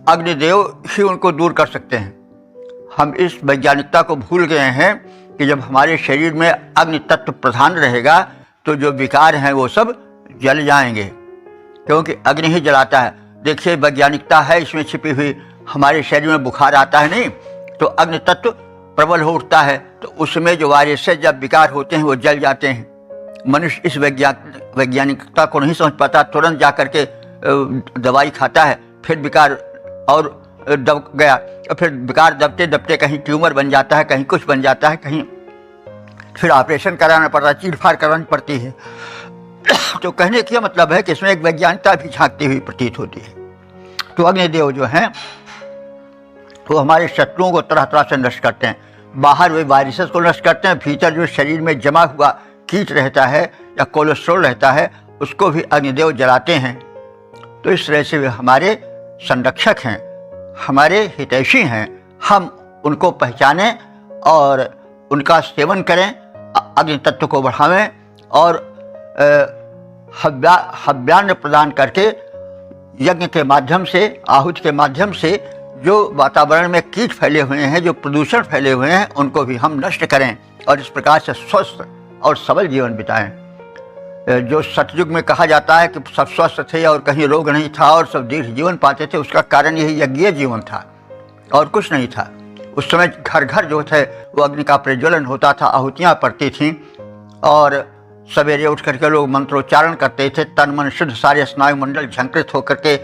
अग्निदेव ही उनको दूर कर सकते हैं। हम इस वैज्ञानिकता को भूल गए हैं कि जब हमारे शरीर में अग्नि तत्व प्रधान रहेगा तो जो विकार हैं वो सब जल जाएंगे, क्योंकि अग्नि ही जलाता है। देखिए वैज्ञानिकता है इसमें छिपी हुई। हमारे शरीर में बुखार आता है नहीं तो अग्नि तत्व प्रबल हो उठता है, तो उसमें जो वायरस से जब विकार होते हैं वो जल जाते हैं। मनुष्य इस वैज्ञानिकता को नहीं समझ पाता, तुरंत जा करके दवाई खाता है, फिर विकार और दब गया, और फिर विकार दबते दबते कहीं ट्यूमर बन जाता है, कहीं कुछ बन जाता है, कहीं फिर ऑपरेशन कराना पड़ता है, चीरफाड़ करानी पड़ती है। तो कहने का मतलब है कि इसमें एक वैज्ञानिकता भी झांकती हुई प्रतीत होती है। तो अग्निदेव जो हैं वो हमारे शत्रुओं को तरह तरह से नष्ट करते हैं। बाहर वे वायरसेस को नष्ट करते हैं, भीतर जो शरीर में जमा हुआ कीट रहता है या कोलेस्ट्रॉल रहता है उसको भी अग्निदेव जलाते हैं। तो इस तरह से वे हमारे संरक्षक हैं, हमारे हितैषी हैं। हम उनको पहचानें और उनका सेवन करें, अग्नि तत्व को बढ़ावें और हव्यान्न प्रदान करके यज्ञ के माध्यम से, आहुति के माध्यम से जो वातावरण में कीट फैले हुए हैं, जो प्रदूषण फैले हुए हैं, उनको भी हम नष्ट करें और इस प्रकार से स्वस्थ और सबल जीवन बिताएं। जो सतयुग में कहा जाता है कि सब स्वस्थ थे और कहीं रोग नहीं था और सब दीर्घ जीवन पाते थे, उसका कारण यही यज्ञीय जीवन था और कुछ नहीं था। उस समय घर घर जो थे वो अग्नि का प्रज्वलन होता था, आहुतियाँ पड़ती थीं और सवेरे उठ करके लोग मंत्रोच्चारण करते थे। तन मन शुद्ध, सारे स्नायु मंडल झंकृत होकर के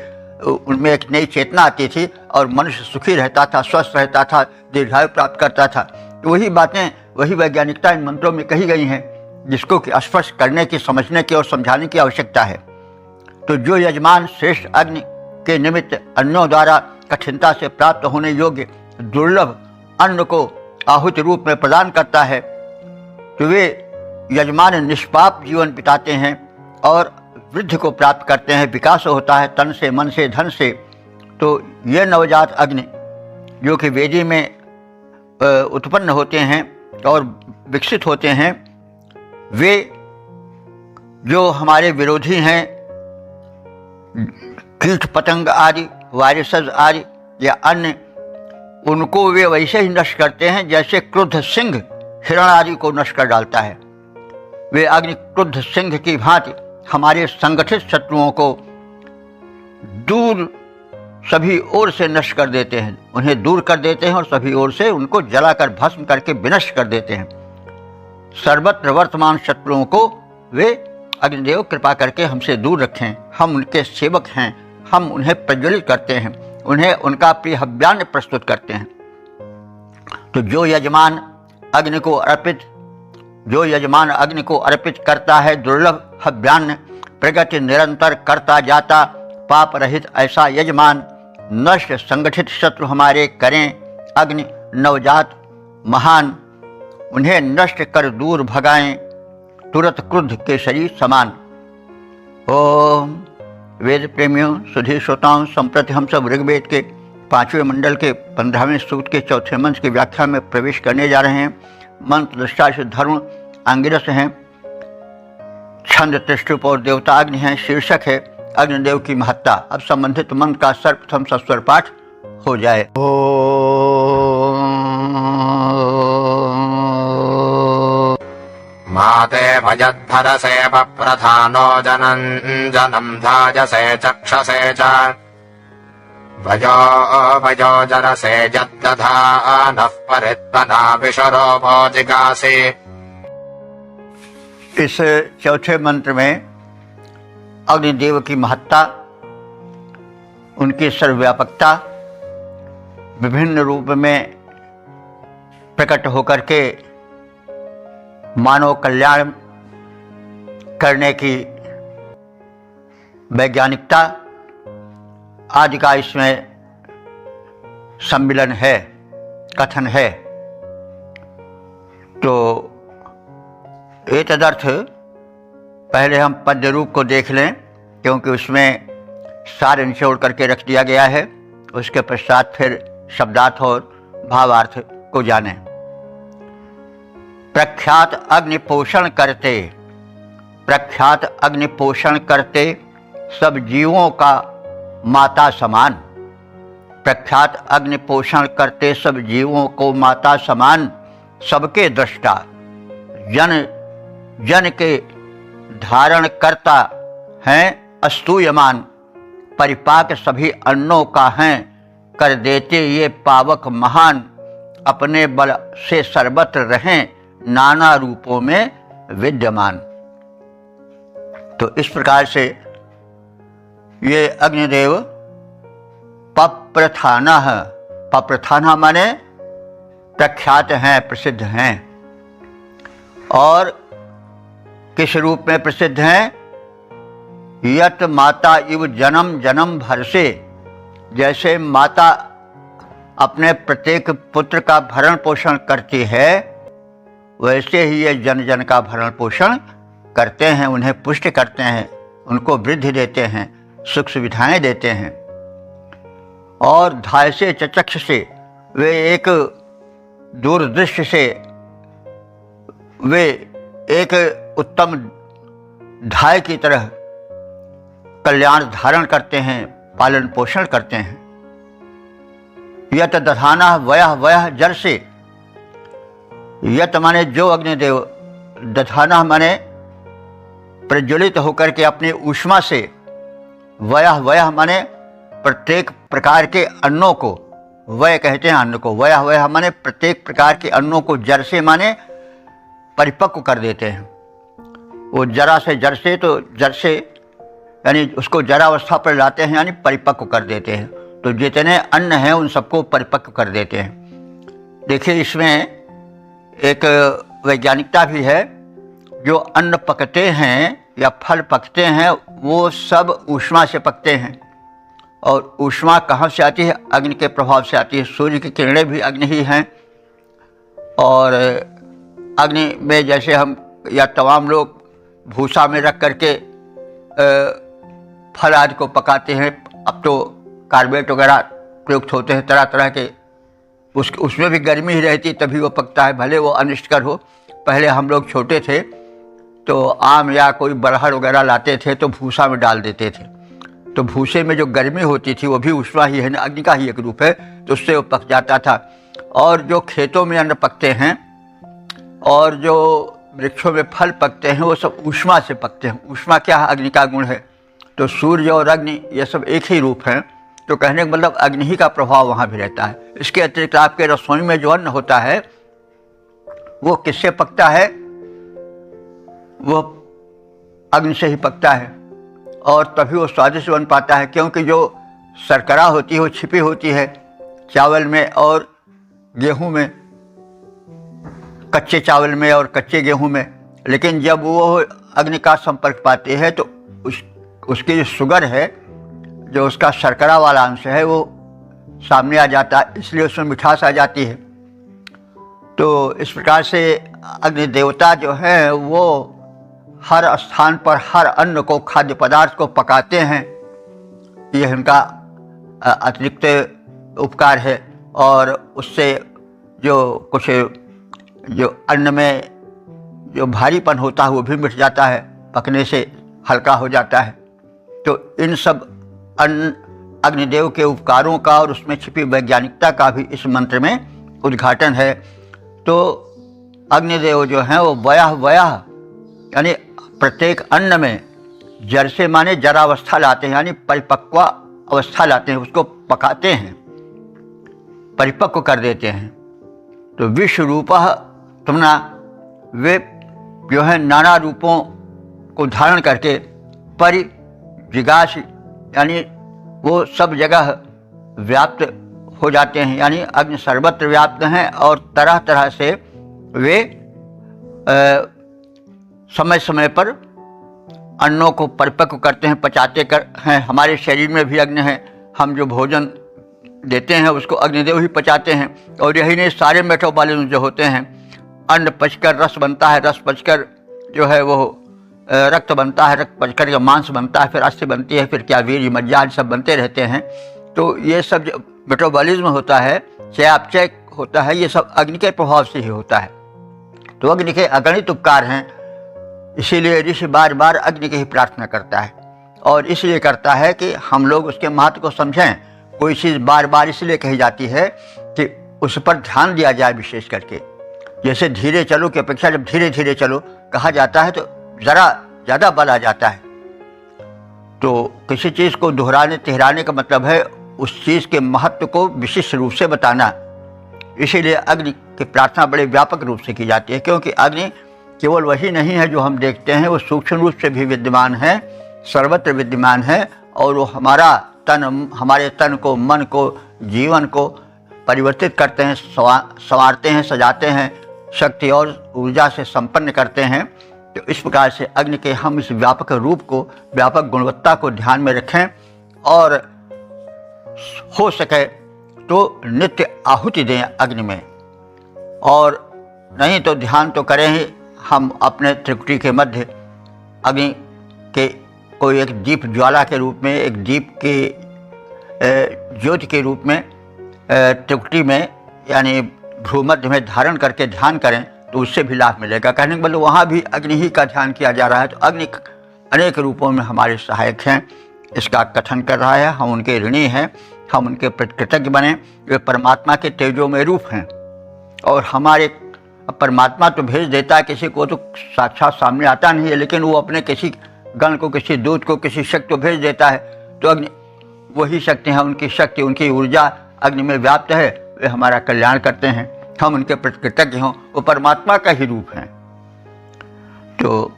उनमें एक नई चेतना आती थी और मनुष्य सुखी रहता था, स्वस्थ रहता था, दीर्घायु प्राप्त करता था। तो वही बातें, वही वैज्ञानिकता इन मंत्रों में कही गई हैं जिसको कि स्पष्ट करने की, समझने की और समझाने की आवश्यकता है। तो जो यजमान श्रेष्ठ अग्नि के निमित्त अन्यों द्वारा कठिनता से प्राप्त होने योग्य दुर्लभ अन्न को आहुति रूप में प्रदान करता है, तो वे यजमान निष्पाप जीवन बिताते हैं और वृद्धि को प्राप्त करते हैं, विकास होता है तन से, मन से, धन से। तो ये नवजात अग्नि जो कि वेदी में उत्पन्न होते हैं और विकसित होते हैं, वे जो हमारे विरोधी हैं, कीट पतंग आदि, वायरसेस आदि या अन्य, उनको वे वैसे ही नष्ट करते हैं जैसे क्रुद्ध सिंह हिरण आदि को नष्ट कर डालता है। वे अग्नि क्रुद्ध सिंह की भांति हमारे संगठित शत्रुओं को दूर सभी ओर से नष्ट कर देते हैं, उन्हें दूर कर देते हैं और सभी ओर से उनको जलाकर भस्म करके विनष्ट कर देते हैं। सर्वत्र वर्तमान शत्रुओं को वे अग्निदेव कृपा करके हमसे दूर रखें। हम उनके सेवक हैं, हम उन्हें प्रज्वलित करते हैं, उन्हें उनका प्रिय हव्यान्न प्रस्तुत करते हैं। तो जो यजमान अग्नि को अर्पित करता है दुर्लभ हव्यान्न, प्रगति निरंतर करता जाता पाप रहित ऐसा यजमान, नष्ट संगठित शत्रु हमारे करें अग्नि नवजात महान, उन्हें नष्ट कर दूर भगाएं तुरंत क्रुद्ध के शरीर समान। ओम वेद प्रेमियों, सुधी श्रोताओं, संप्रति हम सब ऋग्वेद के 5वें मंडल के 15वें सूक्त के 4थे मंत्र की व्याख्या में प्रवेश करने जा रहे हैं। मंत्र दृष्टा से धर्म आंगिरस हैं, छंद त्रिष्टुप और देवता अग्नि हैं। शीर्षक है अग्निदेव की महत्ता। अब संबंधित मंत्र का सर्वप्रथम सस्वर पाठ हो जाए। ओम माते भजद्धरसे पप्रधानो जनम् धाजसे चक्षसे च भजो जरसे जद्दधानः परित्वना विशरोपो जिगासि। इस चौथे मंत्र में अग्निदेव की महत्ता, उनकी सर्वव्यापकता, विभिन्न रूप में प्रकट होकर के मानव कल्याण करने की वैज्ञानिकता आदि का इसमें सम्मिलन है, कथन है। तो ये तदर्थ पहले हम पद्य रूप को देख लें, क्योंकि उसमें सार निचोड़ करके रख दिया गया है। उसके पश्चात फिर शब्दार्थ और भावार्थ को जानें। प्रख्यात अग्नि पोषण करते, प्रख्यात अग्नि पोषण करते सब जीवों का माता समान। प्रख्यात अग्नि पोषण करते सब जीवों को माता समान, सबके दृष्टा जन जन के धारण करता हैं अस्तूयमान। परिपाक सभी अन्नों का हैं, कर देते ये पावक महान। अपने बल से सर्वत्र रहें, नाना रूपों में विद्यमान। तो इस प्रकार से ये अग्निदेव पप्रथाना है। पप्रथाना माने प्रख्यात हैं, प्रसिद्ध हैं। और किस रूप में प्रसिद्ध हैं? यत माता इव जन्म जन्म भर से, जैसे माता अपने प्रत्येक पुत्र का भरण पोषण करती है, वैसे ही ये जन जन का भरण पोषण करते हैं, उन्हें पुष्ट करते हैं, उनको वृद्धि देते हैं, सुख सुविधाएं देते हैं। और धाय से चचक्ष से, वे एक दूरदृष्टि से, वे एक उत्तम धाय की तरह कल्याण धारण करते हैं, पालन पोषण करते हैं। यत दधाना वयः वयः जल से, यत माने जो अग्निदेव, दधाना माने प्रज्वलित होकर के अपनी ऊष्मा से, वयः वयः माने प्रत्येक प्रकार के अन्नों को, वय कहते हैं अन्न को, वयः वयः माने प्रत्येक प्रकार के अन्नों को जर से माने परिपक्व कर देते हैं। वो जरा से जर से, तो जर से यानी उसको जरावस्था पर लाते हैं, यानी परिपक्व कर देते हैं। तो जितने अन्न हैं उन सबको परिपक्व कर देते हैं। देखिए इसमें एक वैज्ञानिकता भी है। जो अन्न पकते हैं या फल पकते हैं वो सब ऊष्मा से पकते हैं। और ऊष्मा कहाँ से आती है? अग्नि के प्रभाव से आती है। सूर्य की किरणें भी अग्नि ही हैं। और अग्नि में जैसे हम या तमाम लोग भूसा में रख करके फल आदि को पकाते हैं। अब तो कार्बेट वगैरह प्रयुक्त होते हैं तरह तरह के, उसमें भी गर्मी ही रहती तभी वो पकता है, भले वो अनिष्टकर हो। पहले हम लोग छोटे थे तो आम या कोई बरहर वगैरह लाते थे तो भूसा में डाल देते थे, तो भूसे में जो गर्मी होती थी वो भी ऊष्मा ही है, अग्नि का ही एक रूप है, तो उससे वो पक जाता था। और जो खेतों में अन्न पकते हैं और जो वृक्षों में फल पकते हैं वो सब ऊष्मा से पकते हैं। ऊष्मा क्या है? अग्नि का गुण है। तो सूर्य और अग्नि ये सब एक ही रूप हैं। तो कहने का मतलब अग्नि ही का प्रभाव वहाँ भी रहता है। इसके अतिरिक्त आपके रसोई में जो अन्न होता है वो किससे पकता है? वो अग्नि से ही पकता है, और तभी वो स्वादिष्ट बन पाता है। क्योंकि जो शर्करा होती है वो छिपी होती है चावल में और गेहूं में, कच्चे चावल में और कच्चे गेहूं में। लेकिन जब वो अग्नि का संपर्क पाती है तो उसकी जो शुगर है, जो उसका शर्करा वाला अंश है, वो सामने आ जाता है, इसलिए उसमें मिठास आ जाती है। तो इस प्रकार से अग्नि देवता जो है वो हर स्थान पर हर अन्न को, खाद्य पदार्थ को पकाते हैं। यह उनका अतिरिक्त उपकार है। और उससे जो कुछ जो अन्न में जो भारीपन होता है वो भी मिट जाता है, पकने से हल्का हो जाता है। तो इन सब अग्निदेव के उपकारों का और उसमें छिपी वैज्ञानिकता का भी इस मंत्र में उद्घाटन है। तो अग्निदेव जो हैं वो वयः वयः यानी प्रत्येक अन्न में जर से माने जरावस्था लाते हैं, यानी परिपक्व अवस्था लाते हैं, उसको पकाते हैं, परिपक्व कर देते हैं। तो विश्वरूपः तुमना, वे जो है नाना रूपों को धारण करके परिजिगास यानी वो सब जगह व्याप्त हो जाते हैं, यानी अग्नि सर्वत्र व्याप्त हैं और तरह तरह से वे समय समय पर अन्नों को परिपक्व करते हैं, पचाते हैं। हमारे शरीर में भी अग्नि है, हम जो भोजन देते हैं उसको अग्निदेव ही पचाते हैं। और यही नहीं, सारे मेटाबॉलिज्म जो होते हैं, अन्न पचकर रस बनता है, रस पचकर जो है वो रक्त बनता है, रक्त पचकर के मांस बनता है, फिर अस्थि बनती है, फिर क्या वीर्य मज्जा सब बनते रहते हैं। तो ये सब जो मेटाबॉलिज्म होता है, चयापचय होता है, ये सब अग्नि के प्रभाव से ही होता है। तो अग्नि के अगणित उपकार हैं, इसीलिए ऋषि बार बार अग्नि की ही प्रार्थना करता है। और इसलिए करता है कि हम लोग उसके महत्व को समझें। कोई चीज़ बार बार इसलिए कही जाती है कि उस पर ध्यान दिया जाए विशेष करके। जैसे धीरे चलो की अपेक्षा जब धीरे धीरे चलो कहा जाता है तो ज़रा ज़्यादा बल आ जाता है। तो किसी चीज़ को दोहराने तिहराने का मतलब है उस चीज़ के महत्व को विशिष्ट रूप से बताना। इसीलिए अग्नि की प्रार्थना बड़े व्यापक रूप से की जाती है, क्योंकि अग्नि केवल वही नहीं है जो हम देखते हैं, वो सूक्ष्म रूप से भी विद्यमान है, सर्वत्र विद्यमान है। और वो हमारे तन को, मन को, जीवन को परिवर्तित करते हैं, संवारते हैं, सजाते हैं, शक्ति और ऊर्जा से संपन्न करते हैं। तो इस प्रकार से अग्नि के हम इस व्यापक रूप को, व्यापक गुणवत्ता को ध्यान में रखें और हो सके तो नित्य आहुति दें अग्नि में। और नहीं तो ध्यान तो करें ही हम अपने त्रिकुटी के मध्य अग्नि के कोई एक दीप ज्वाला के रूप में, एक दीप के ज्योति के रूप में त्रिकुटी में यानी भ्रूमध्य में धारण करके ध्यान करें तो उससे भी लाभ मिलेगा। कहने के मतलब वहाँ भी अग्नि ही का ध्यान किया जा रहा है। तो अग्नि अनेक रूपों में हमारे सहायक हैं, इसका कथन कर रहा है। हम उनके ऋणी हैं, हम उनके कृतज्ञ बने। वे परमात्मा के तेजोमय रूप हैं और हमारे परमात्मा तो भेज देता है किसी को, तो साक्षात सामने आता नहीं है, लेकिन वो अपने किसी गण को, किसी दूत को, किसी शक्ति को भेज देता है। तो अग्नि वही शक्ति है, उनकी शक्ति, उनकी ऊर्जा अग्नि में व्याप्त है, वे हमारा कल्याण करते हैं। हम उनके प्रति कृतज्ञ हों, वो परमात्मा का ही रूप हैं। तो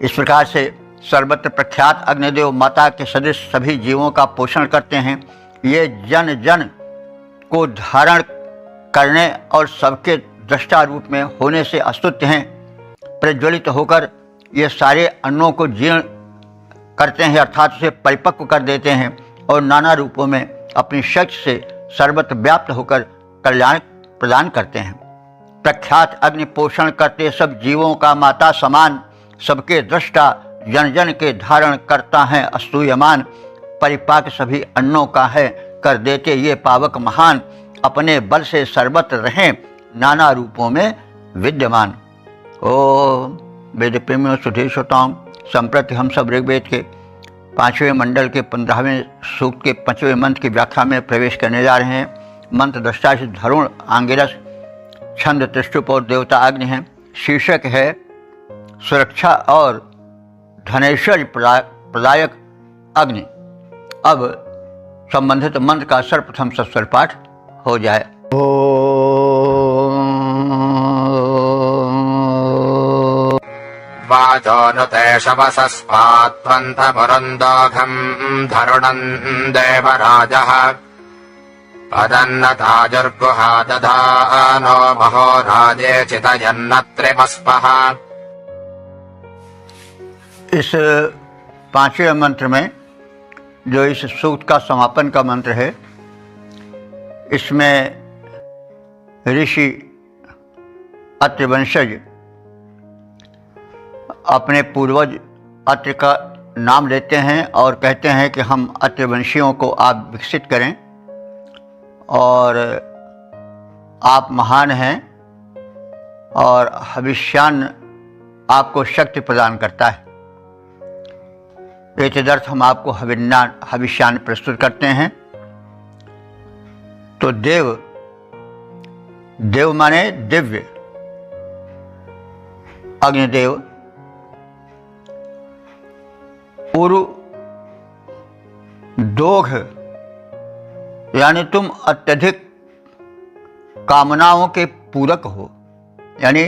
इस प्रकार से सर्वत्र प्रख्यात अग्निदेव माता के सदृश सभी जीवों का पोषण करते हैं। ये जन जन को धारण करने और सबके दृष्टा रूप में होने से अस्तुत्य हैं। प्रज्वलित होकर ये सारे अन्नों को जीर्ण करते हैं, अर्थात उसे परिपक्व कर देते हैं और नाना रूपों में अपनी शक्ति से सर्वत्र व्याप्त होकर कल्याण प्रदान करते हैं। प्रख्यात अग्नि पोषण करते सब जीवों का माता समान, सबके दृष्टा जन जन के धारण करता है अस्तूयमान। परिपाक सभी अन्नों का है कर देते ये पावक महान, अपने बल से सर्वत्र रहें नाना रूपों में विद्यमान। ओम वेद प्रेमियों सुधीर श्रोताओं, संप्रति हम सब ऋग्वेद के 5वें मंडल के 15वें सूक्त के 5वें मंत्र की व्याख्या में प्रवेश करने जा रहे हैं। मंत्र दृष्टा से धरुण आंगिरस, छंद त्रिष्टुप और देवता अग्नि हैं। शीर्षक है सुरक्षा और धनैश्वर्य प्रदायक अग्नि। अब संबंधित मंत्र का सर्वप्रथम सस्वर पाठ हो जाए। वाचोनुते शवसस्मात्वन्तमुरुन्दोघम् धरुणम् देवराजः पदन्नताजुर्गुहा दधानो महोराजे चितयन्नत्रिमस्पः। इस 5वें मंत्र में जो इस सूक्त का समापन का मंत्र है, इसमें ऋषि अत्रि वंशज अपने पूर्वज अत्रि का नाम लेते हैं और कहते हैं कि हम अत्रि वंशियों को आप विकसित करें और आप महान हैं और हविष्यान्न आपको शक्ति प्रदान करता है। एतदर्थ हम आपको हविष्यान्न प्रस्तुत करते हैं। तो देव देव माने दिव्य, अग्निदेव। उरु दोघ यानी तुम अत्यधिक कामनाओं के पूरक हो, यानी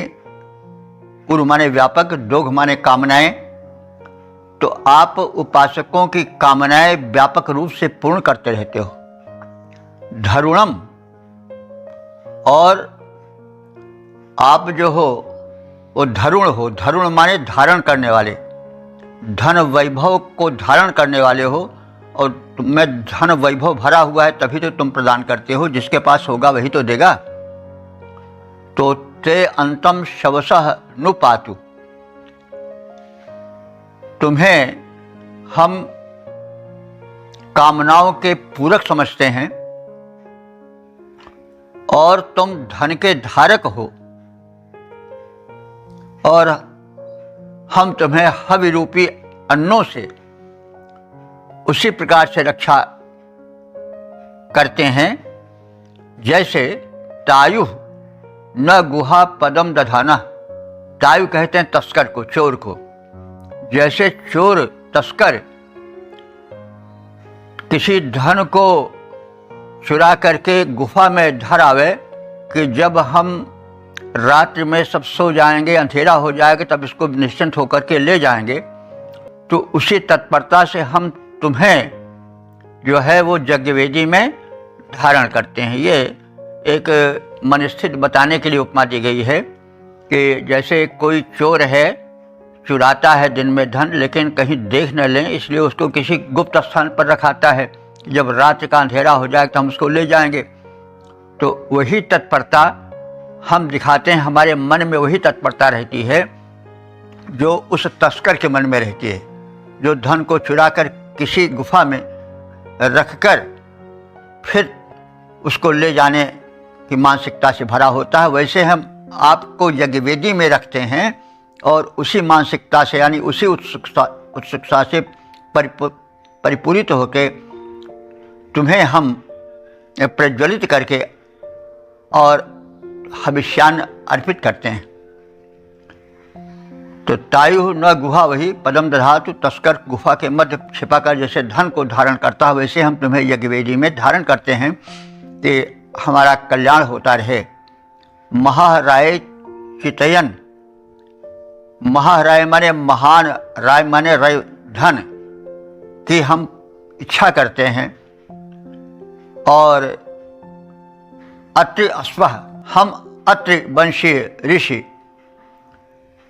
उरु माने व्यापक, दोघ माने कामनाएं। तो आप उपासकों की कामनाएं व्यापक रूप से पूर्ण करते रहते हो। धरुणम, और आप जो हो वो धरुण हो। धरुण माने धारण करने वाले, धन वैभव को धारण करने वाले हो। और तुम्हें धन वैभव भरा हुआ है तभी तो तुम प्रदान करते हो, जिसके पास होगा वही तो देगा। तो ते अंतम शवसः नु पातु, तुम्हें हम कामनाओं के पूरक समझते हैं और तुम धन के धारक हो, और हम तुम्हें हवि रूपी अन्नों से उसी प्रकार से रक्षा करते हैं जैसे तायु न गुहा पदम दधाना। तायु कहते हैं तस्कर को, चोर को। जैसे चोर तस्कर किसी धन को चुरा करके गुफा में धर आवे कि जब हम रात्रि में सब सो जाएंगे, अंधेरा हो जाएगा, तब इसको निश्चिंत होकर के ले जाएंगे, तो उसी तत्परता से हम तुम्हें जो है वो यज्ञवेदी में धारण करते हैं। ये एक मनस्थित बताने के लिए उपमा दी गई है कि जैसे कोई चोर है, चुराता है दिन में धन, लेकिन कहीं देख न लें इसलिए उसको किसी गुप्त स्थान पर रखाता है। जब रात का अंधेरा हो जाए तो हम उसको ले जाएंगे। तो वही तत्परता हम दिखाते हैं, हमारे मन में वही तत्परता रहती है जो उस तस्कर के मन में रहती है, जो धन को चुरा कर किसी गुफा में रखकर फिर उसको ले जाने की मानसिकता से भरा होता है। वैसे हम आपको यज्ञवेदी में रखते हैं और उसी मानसिकता से, यानी उसी उत्सुकता से परिपूरित होकर तुम्हें हम प्रज्वलित करके और हविष्यान्न अर्पित करते हैं। तो तायु न गुहा वही पदम दधातु, तस्कर गुफा के मध्य छिपाकर जैसे धन को धारण करता है, वैसे हम तुम्हें यज्ञवेदी में धारण करते हैं कि हमारा कल्याण होता रहे। महाराय चितयन, महाराय माने महान, राय माने रय धन की हम इच्छा करते हैं। और अत्रि अश्वः, हम अत्रि वंशीय ऋषि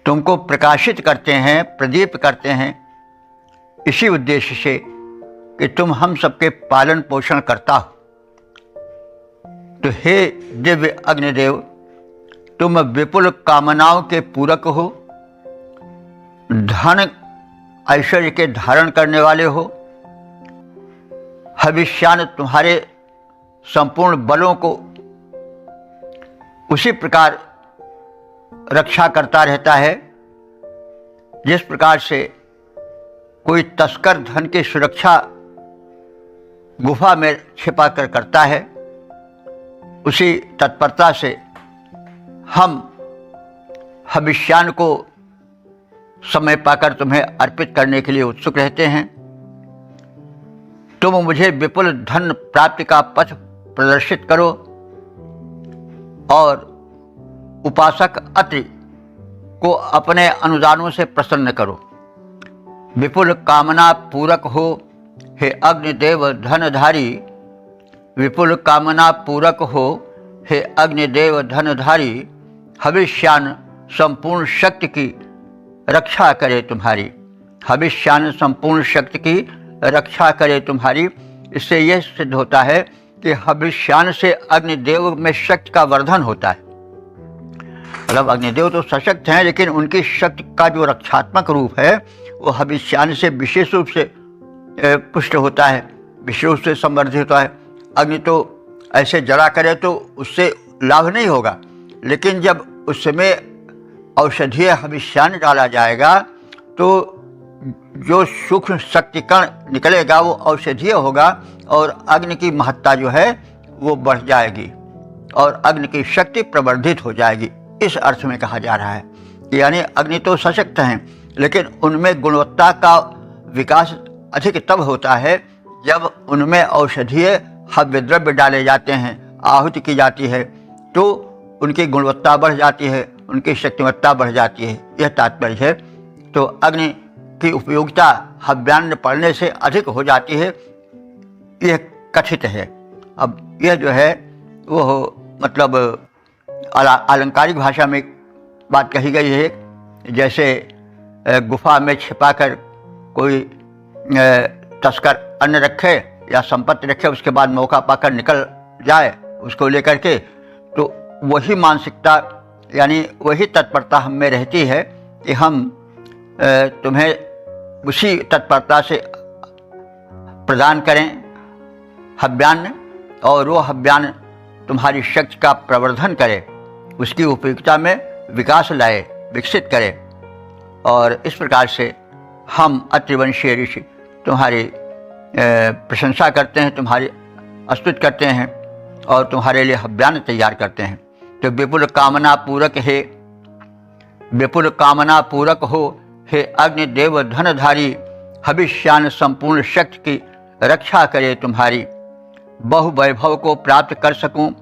तुमको प्रकाशित करते हैं, प्रदीप्त करते हैं इसी उद्देश्य से कि तुम हम सबके पालन पोषण करता हो। तो हे दिव्य अग्निदेव, तुम विपुल कामनाओं के पूरक हो, धन ऐश्वर्य के धारण करने वाले हो। हविष्यान्न तुम्हारे संपूर्ण बलों को उसी प्रकार रक्षा करता रहता है जिस प्रकार से कोई तस्कर धन की सुरक्षा गुफा में छिपा कर करता है। उसी तत्परता से हम हविष्यान्न को समय पाकर तुम्हें अर्पित करने के लिए उत्सुक रहते हैं। तुम मुझे विपुल धन प्राप्ति का पथ प्रदर्शित करो और उपासक अत्रि को अपने अनुदानों से प्रसन्न करो। विपुल कामना पूरक हो हे अग्निदेव धनधारी, विपुल कामना पूरक हो हे अग्निदेव धनधारी। हविष्यान्न संपूर्ण शक्ति की रक्षा करे तुम्हारी, हविष्यान्न संपूर्ण शक्ति की रक्षा करे तुम्हारी। इससे यह सिद्ध होता है कि हविष्यान्न से अग्निदेव में शक्ति का वर्धन होता है। मतलब अग्निदेव तो सशक्त हैं, लेकिन उनकी शक्ति का जो रक्षात्मक रूप है वो हविष्यान्न से विशेष रूप से पुष्ट होता है, विशेष रूप से संवर्धित होता है। अग्नि तो ऐसे जला करे तो उससे लाभ नहीं होगा, लेकिन जब उस समय औषधीय हविष्यान्न डाला जाएगा तो जो सूक्ष्म शक्तिकण निकलेगा वो औषधीय होगा और अग्नि की महत्ता जो है वो बढ़ जाएगी। और अग्नि की शक्ति प्रवर्धित हो जाएगी। इस अर्थ में कहा जा रहा है। यानी अग्नि तो सशक्त हैं, लेकिन उनमें गुणवत्ता का विकास अधिक तब होता है जब उनमें औषधीय हव्य द्रव्य डाले जाते हैं, आहुति की जाती है, तो उनकी गुणवत्ता बढ़ जाती है, उनकी शक्तिमत्ता बढ़ जाती है। यह तात्पर्य है। तो अग्नि की उपयोगिता हव्यान्न पड़ने से अधिक हो जाती है, यह कथित है। अब यह जो है वो मतलब अलंकारिक भाषा में बात कही गई है। जैसे गुफा में छिपाकर कोई तस्कर अन्न रखे या संपत्ति रखे, उसके बाद मौका पाकर निकल जाए उसको लेकर के, तो वही मानसिकता यानी वही तत्परता हम में रहती है कि हम तुम्हें उसी तत्परता से प्रदान करें हव्यान्न, और वो हव्यान्न तुम्हारी शक्ति का प्रवर्धन करे, उसकी उपयुक्तता में विकास लाए, विकसित करे। और इस प्रकार से हम अत्रिवंशीय ऋषि तुम्हारी प्रशंसा करते हैं, तुम्हारी स्तुति करते हैं और तुम्हारे लिए हव्यान्न तैयार करते हैं। तो विपुल कामना पूरक हो हे अग्निदेव धनधारी, हविष्यान्न संपूर्ण शक्ति की रक्षा करे तुम्हारी। बहु वैभव को प्राप्त कर सकूं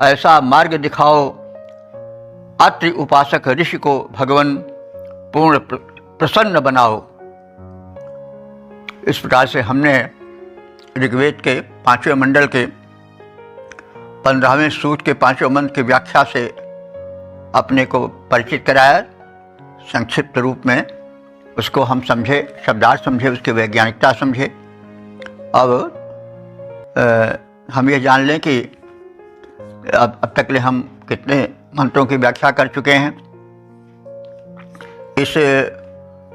ऐसा मार्ग दिखाओ, अत्रि उपासक ऋषि को भगवान पूर्ण प्रसन्न बनाओ। इस प्रकार से हमने ऋग्वेद के 5वें मंडल के 15वें सूक्त के 5वें मंत्र की व्याख्या से अपने को परिचित कराया। संक्षिप्त रूप में उसको हम समझे, शब्दार्थ समझे, उसकी वैज्ञानिकता समझे। अब हम ये जान लें कि अब तक ले हम कितने मंत्रों की व्याख्या कर चुके हैं। इस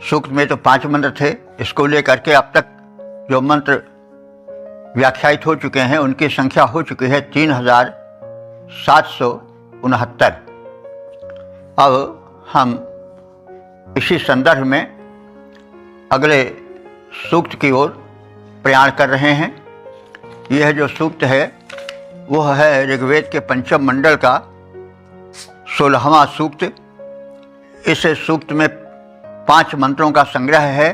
सूक्त में तो 5 मंत्र थे, इसको लेकर के अब तक जो मंत्र व्याख्यायित हो चुके हैं उनकी संख्या हो चुकी है 3769। अब हम इसी संदर्भ में अगले सूक्त की ओर प्रयाण कर रहे हैं। यह जो सूक्त है वह है ऋग्वेद के 5वें मंडल का 16वां सूक्त। इस सूक्त में 5 मंत्रों का संग्रह है।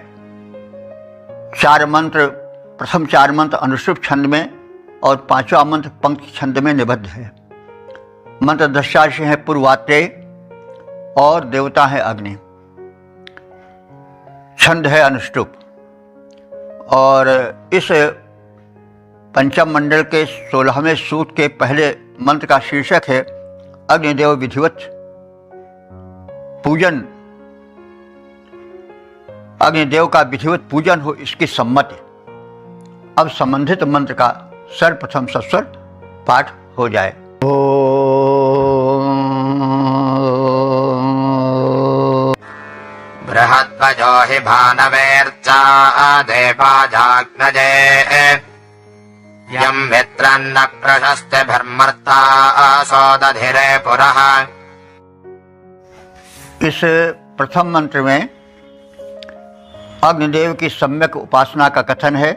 4 मंत्र, प्रथम 4 मंत्र अनुश्रुप छंद में और 5वां मंत्र पंक्ति छंद में निबद्ध है। मंत्र दशांश है पूर्वात्रेय और देवता है अग्नि, छंद है अनुष्टुप। और इस पंचम मंडल के 16वें सूक्त के पहले मंत्र का शीर्षक है अग्निदेव विधिवत पूजन, अग्निदेव का विधिवत पूजन हो इसकी सम्मति। अब संबंधित मंत्र का सर्वप्रथम सस्वर पाठ हो जाए। बृहद्वजो हि भानवेर्चा देवाजाग्नजे यं मित्रन्न प्रशस्ते भर्मर्ता सोदधिरे पुरः। इस प्रथम मंत्र में अग्निदेव की सम्यक उपासना का कथन है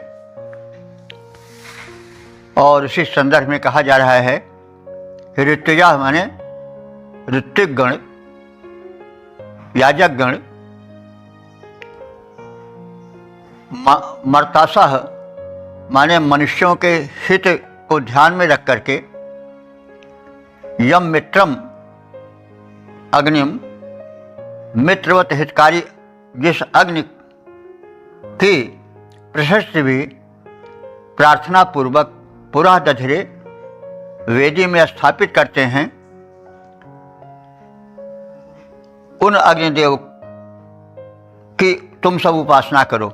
और इसी संदर्भ में कहा जा रहा है ऋत्विजा माने ऋत्विक गण, याजक गण, मर्तासह माने मनुष्यों के हित को ध्यान में रख करके यम मित्रम अग्निम मित्रवत हितकारी जिस अग्नि की प्रशस्ति भी प्रार्थना पूर्वक पुरा दधिरे वेदी में स्थापित करते हैं, उन अग्निदेव की तुम सब उपासना करो।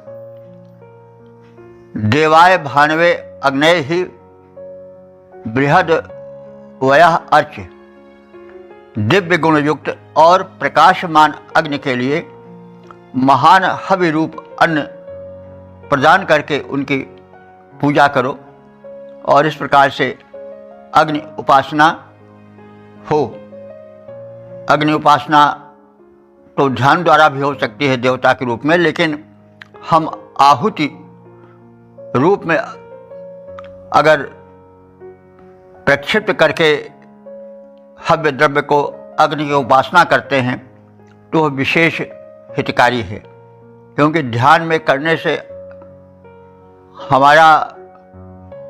देवाय भानवे अग्नय ही बृहद वयः अर्च, दिव्य गुण युक्त और प्रकाशमान अग्नि के लिए महान हवि रूप अन्न प्रदान करके उनकी पूजा करो। और इस प्रकार से अग्नि उपासना हो। अग्नि उपासना तो ध्यान द्वारा भी हो सकती है देवता के रूप में, लेकिन हम आहुति रूप में अगर प्रक्षिप्त करके हव्य द्रव्य को अग्नि की उपासना करते हैं तो वह विशेष हितकारी है, क्योंकि ध्यान में करने से हमारा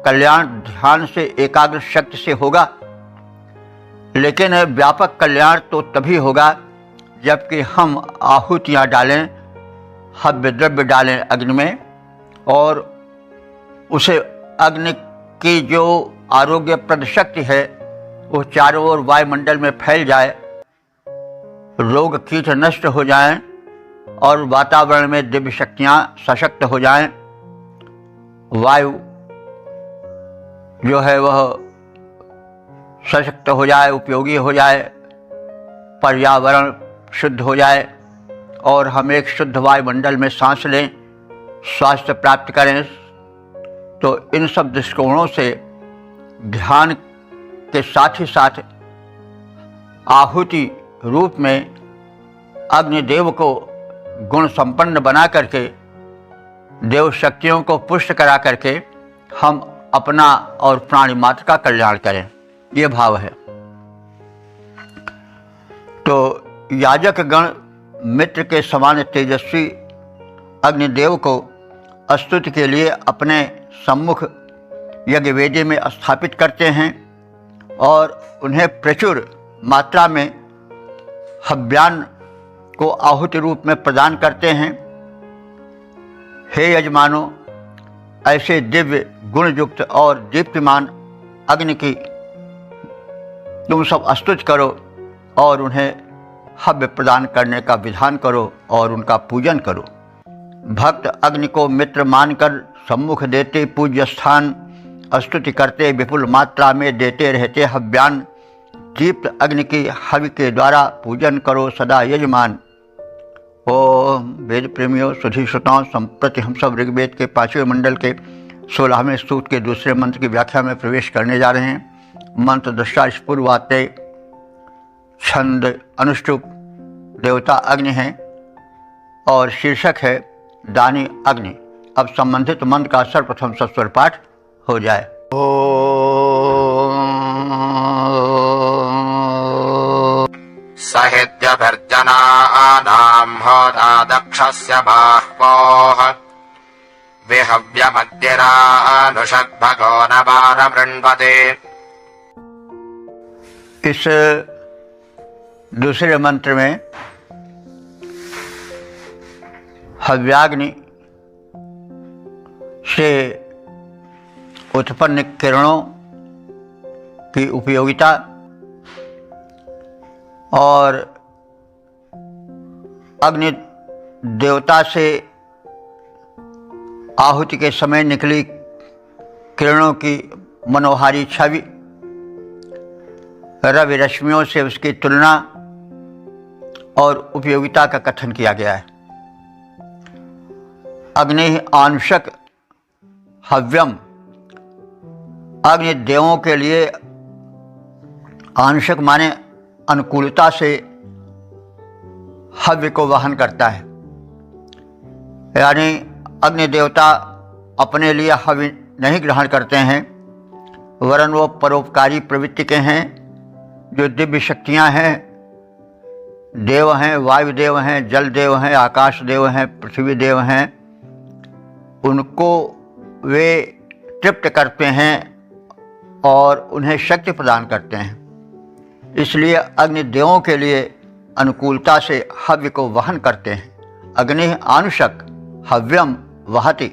कल्याण ध्यान से एकाग्र शक्ति से होगा, लेकिन व्यापक कल्याण तो तभी होगा जबकि हम आहुतियाँ डालें, हव्य द्रव्य डालें अग्नि में, और उसे अग्नि की जो आरोग्यप्रद शक्ति है वो चारों ओर वायुमंडल में फैल जाए, रोग कीट नष्ट हो जाएं और वातावरण में दिव्य शक्तियाँ सशक्त हो जाएं। वायु जो है वह सशक्त हो जाए, उपयोगी हो जाए, पर्यावरण शुद्ध हो जाए और हम एक शुद्ध वायुमंडल में सांस लें, स्वास्थ्य प्राप्त करें। तो इन सब दृष्टिकोणों से ध्यान के साथ ही साथ आहुति रूप में अग्निदेव को गुण संपन्न बना करके, देव शक्तियों को पुष्ट करा करके हम अपना और प्राणी मात्र का कल्याण करें, ये भाव है। तो याजक गण मित्र के समान तेजस्वी अग्निदेव को स्तुति के लिए अपने सम्मुख यज्ञ वेदी में स्थापित करते हैं और उन्हें प्रचुर मात्रा में हव्यान्न को आहुति रूप में प्रदान करते हैं। हे यजमानों, ऐसे दिव्य गुणयुक्त और दीप्तिमान अग्नि की तुम सब स्तुति करो और उन्हें हव्य प्रदान करने का विधान करो और उनका पूजन करो। भक्त अग्नि को मित्र मानकर सम्मुख देते पूज्य स्थान स्तुति करते विपुल मात्रा में देते रहते हव्यान्न दीप्त अग्नि की हवि के द्वारा पूजन करो सदा यजमान। ओम वेद प्रेमियों, सुधी श्रोताओं, संप्रति हम सब ऋग्वेद के 5वें मंडल के 16वें सूक्त के दूसरे मंत्र की व्याख्या में प्रवेश करने जा रहे हैं। मंत्र दृष्टा पूर्वाते छंद अनुष्टुप देवता अग्नि है और शीर्षक है दानी अग्नि। अब संबंधित मंत्र का सर्वप्रथम सस्वर पाठ हो जाए। सहित्यभर्जनानां होता दक्षस्य बाह्वोः विहव्यमद्यरानुषद्भगो न बारमृण्वते। इस दूसरे मंत्र में हव्याग्नि से उत्पन्न किरणों की उपयोगिता और अग्नि देवता से आहुति के समय निकली किरणों की मनोहारी छवि, रवि रश्मियों से उसकी तुलना और उपयोगिता का कथन किया गया है। अग्नि आंशक हव्यम, अग्नि देवों के लिए आंशक माने अनुकूलता से हव्य को वहन करता है, यानी अग्नि देवता अपने लिए हव्य नहीं ग्रहण करते हैं, वरन वो परोपकारी प्रवृत्ति के हैं। जो दिव्य शक्तियाँ हैं, देव हैं, वायु देव हैं, जल देव हैं, आकाश देव हैं, पृथ्वी देव हैं, उनको वे तृप्त करते हैं और उन्हें शक्ति प्रदान करते हैं। इसलिए अग्नि देवों के लिए अनुकूलता से हव्य को वहन करते हैं। अग्नि आनुषक हव्यम वहति,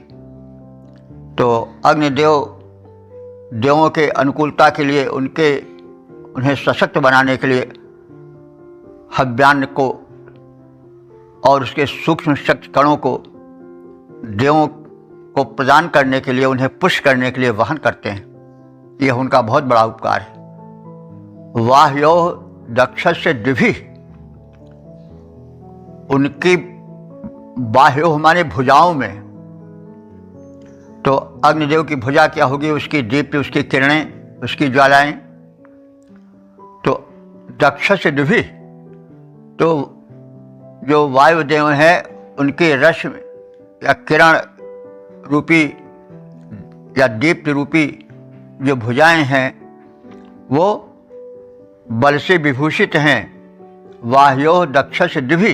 तो अग्निदेव देवों के अनुकूलता के लिए, उन्हें सशक्त बनाने के लिए हव्यान्न को और उसके सूक्ष्म शक्ति कणों को देवों को प्रदान करने के लिए, उन्हें पुष्ट करने के लिए वहन करते हैं। यह उनका बहुत बड़ा उपकार है। वाह्यो दक्षस्य दिभि, उनकी बाह्यो माने भुजाओं में, तो अग्निदेव की भुजा क्या होगी? उसकी दीप्ति, उसकी किरणें, उसकी ज्वालाएं। तो दक्षस्य दिभि, तो जो वायुदेव हैं उनके रश्मि या किरण रूपी या दीप्ति रूपी जो भुजाएं हैं, वो बल से विभूषित हैं। वाह्यो दक्षस्य दिभि,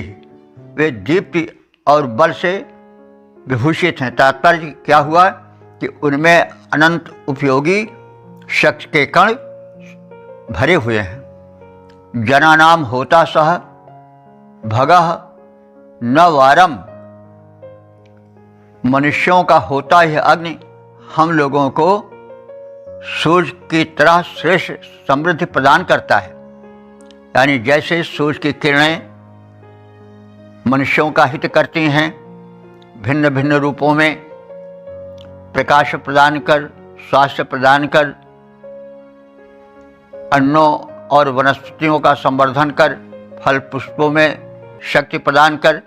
वे दीप्ति और बल से विभूषित हैं। तात्पर्य क्या हुआ कि उनमें अनंत उपयोगी शक्ति के कण भरे हुए हैं। जनानाम होता सह भगः न वारम, मनुष्यों का होता यह अग्नि हम लोगों को सूर्य की तरह श्रेष्ठ समृद्धि प्रदान करता है। यानी जैसे सूर्य की किरणें मनुष्यों का हित करती हैं, भिन्न भिन्न रूपों में प्रकाश प्रदान कर, स्वास्थ्य प्रदान कर, अन्नों और वनस्पतियों का संवर्धन कर, फल पुष्पों में शक्ति प्रदान कर,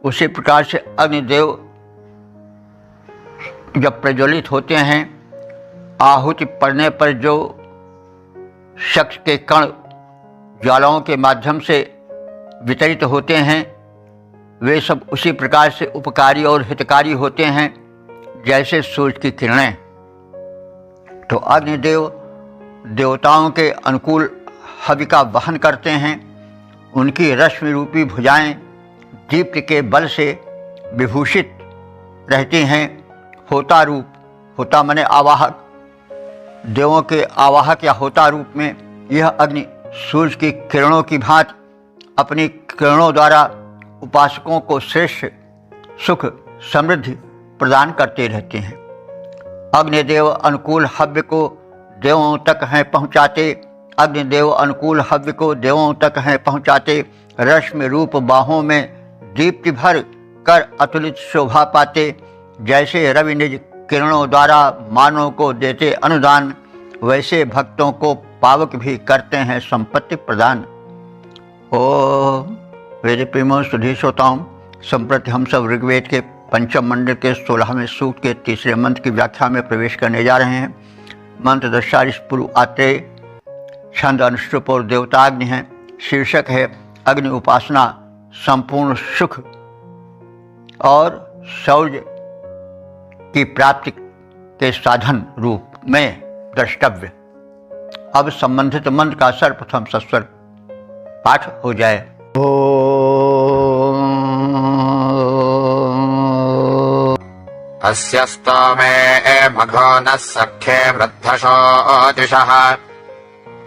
उसी प्रकार से अग्निदेव जब प्रज्वलित होते हैं, आहुति पड़ने पर जो शक्ति के कण ज्वालाओं के माध्यम से वितरित होते हैं, वे सब उसी प्रकार से उपकारी और हितकारी होते हैं जैसे सूर्य की किरणें। तो अग्निदेव देवताओं के अनुकूल हवि का वहन करते हैं। उनकी रश्मि रूपी भुजाएं दीप्ति के बल से विभूषित रहती हैं। होता रूप, होता माने आवाहक, देवों के आवाहक या होता रूप में यह अग्नि सूर्य की किरणों की भांति अपनी किरणों द्वारा उपासकों को श्रेष्ठ सुख समृद्धि प्रदान करते रहते हैं। अग्निदेव अनुकूल हव्य को देवों तक हैं पहुँचाते, अग्निदेव अनुकूल हव्य को देवों तक हैं पहुँचाते। रश्मि रूप बाहों में दीप्ति भर कर अतुलित शोभा पाते। जैसे रवि निज किरणों द्वारा मानव को देते अनुदान, वैसे भक्तों को पावक भी करते हैं संपत्ति प्रदान। ओम वेद प्रेमो सुधी श्रोताओं, संप्रति हम सब ऋग्वेद के पंचम मंडल के 16वें सूक्त के तीसरे मंत्र की व्याख्या में प्रवेश करने जा रहे हैं। मंत्र दशारिष पूर्व आत्रेय, छंद अनुष्टुप और देवताग्नि है। शीर्षक है अग्नि उपासना संपूर्ण सुख और शौर्य की प्राप्ति के साधन रूप में द्रष्टव्य। अब संबंधित मंत्र का सर्वप्रथम सस्वर पाठ हो जाए। अस्य स्तोमे मघो नः सख्ये वृद्धशो दिशः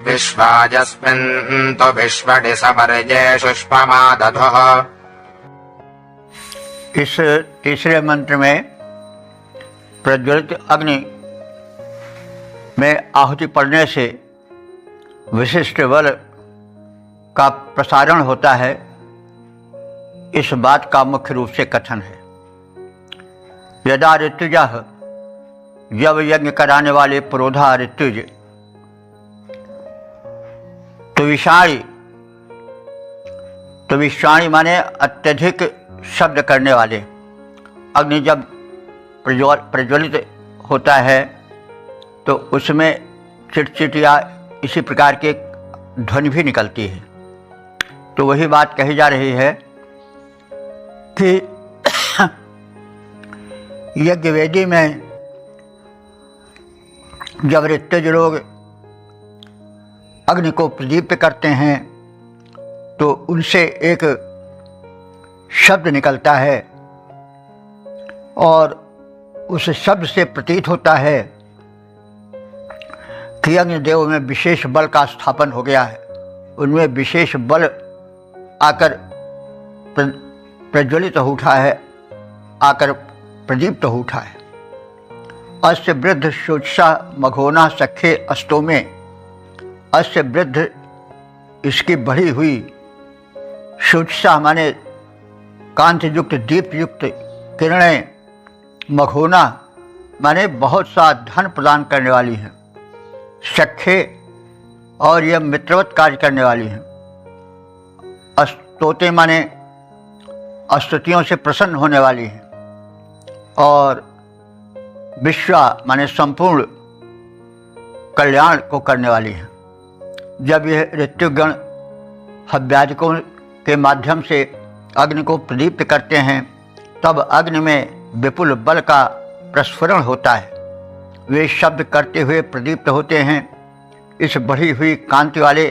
विश्वाजस्मिन् तु विश्वडि समर्ये शुष्पमादधुः। इस तीसरे मंत्र में प्रज्वलित अग्नि में आहुति पड़ने से विशिष्ट बल का प्रसारण होता है, इस बात का मुख्य रूप से कथन है। यदा ऋत्विजः, जब यज्ञ कराने वाले पुरोधा ऋत्विज, तुविषाणी माने अत्यधिक शब्द करने वाले। अग्नि जब प्रज्वलित होता है तो उसमें चिटचिट या इसी प्रकार के ध्वनि भी निकलती है। तो वही बात कही जा रही है कि यज्ञ वेदी में जब ऋत्विज लोग अग्नि को प्रदीप्त करते हैं तो उनसे एक शब्द निकलता है और उस शब्द से प्रतीत होता है कि अग्निदेव में विशेष बल का स्थापन हो गया है। उनमें विशेष बल आकर प्रज्वलित हो उठा है, आकर प्रदीप्त हो उठा है। अस्य वृद्ध शोचा मघोना सखे अष्टों में, अस्य वृद्ध इसकी बढ़ी हुई, शोचा माने कांति युक्त दीप युक्त किरणें, मघोना माने बहुत सा धन प्रदान करने वाली हैं, सखे और यह मित्रवत कार्य करने वाली हैं, स्तोते माने स्तुतियों से प्रसन्न होने वाली हैं, और विश्वा माने संपूर्ण कल्याण को करने वाली हैं। जब यह ऋत्विगण हव्यादिकों के माध्यम से अग्नि को प्रदीप्त करते हैं तब अग्नि में विपुल बल का प्रस्फुरण होता है। वे शब्द करते हुए प्रदीप्त होते हैं। इस बढ़ी हुई कांति वाले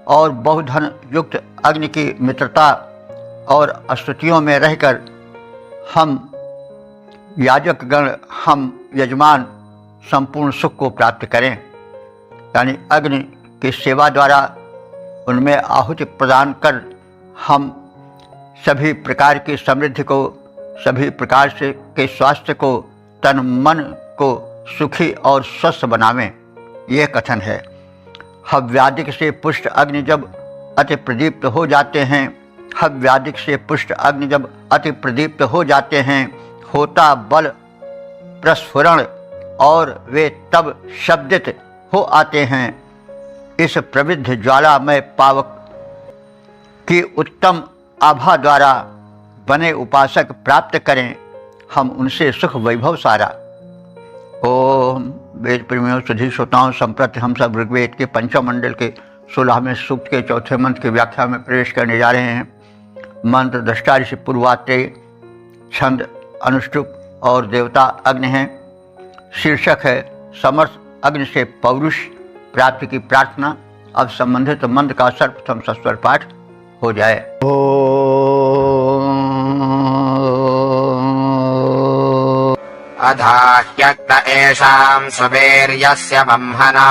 और बहुधन युक्त अग्नि की मित्रता और स्तुतियों में रहकर हम याजकगण, हम यजमान संपूर्ण सुख को प्राप्त करें। यानी अग्नि की सेवा द्वारा उनमें आहुति प्रदान कर हम सभी प्रकार की समृद्धि को, सभी प्रकार से के स्वास्थ्य को, तन मन को सुखी और स्वस्थ बनावें, यह कथन है। हव्यादिक से पुष्ट अग्नि जब अति प्रदीप्त हो जाते हैं, हव्यादिक से पुष्ट अग्नि जब अति प्रदीप्त हो जाते हैं, होता बल प्रस्फुरण और वे तब शब्दित हो आते हैं। इस प्रविद्ध ज्वालामय पावक की उत्तम आभा द्वारा बने उपासक प्राप्त करें हम उनसे सुख वैभव सारा। ओम वेद प्रेमियों, सुधी श्रोताओं, संप्रति हम सब ऋग्वेद के पंचम मंडल के 16वें सूक्त के चौथे मंत्र की व्याख्या में प्रवेश करने जा रहे हैं। मंत्र दृष्टा ऋषि पूर्वात्रेय, छंद अनुष्टुप और देवता अग्नि हैं। शीर्षक है समर्थ अग्नि से पौरुष प्राप्ति की प्रार्थना। अब संबंधित मंत्र का सर्वप्रथम सस्वर पाठ हो जाए। अधाह्यक्त एषां सुवीर्यस्य ब्रह्मणा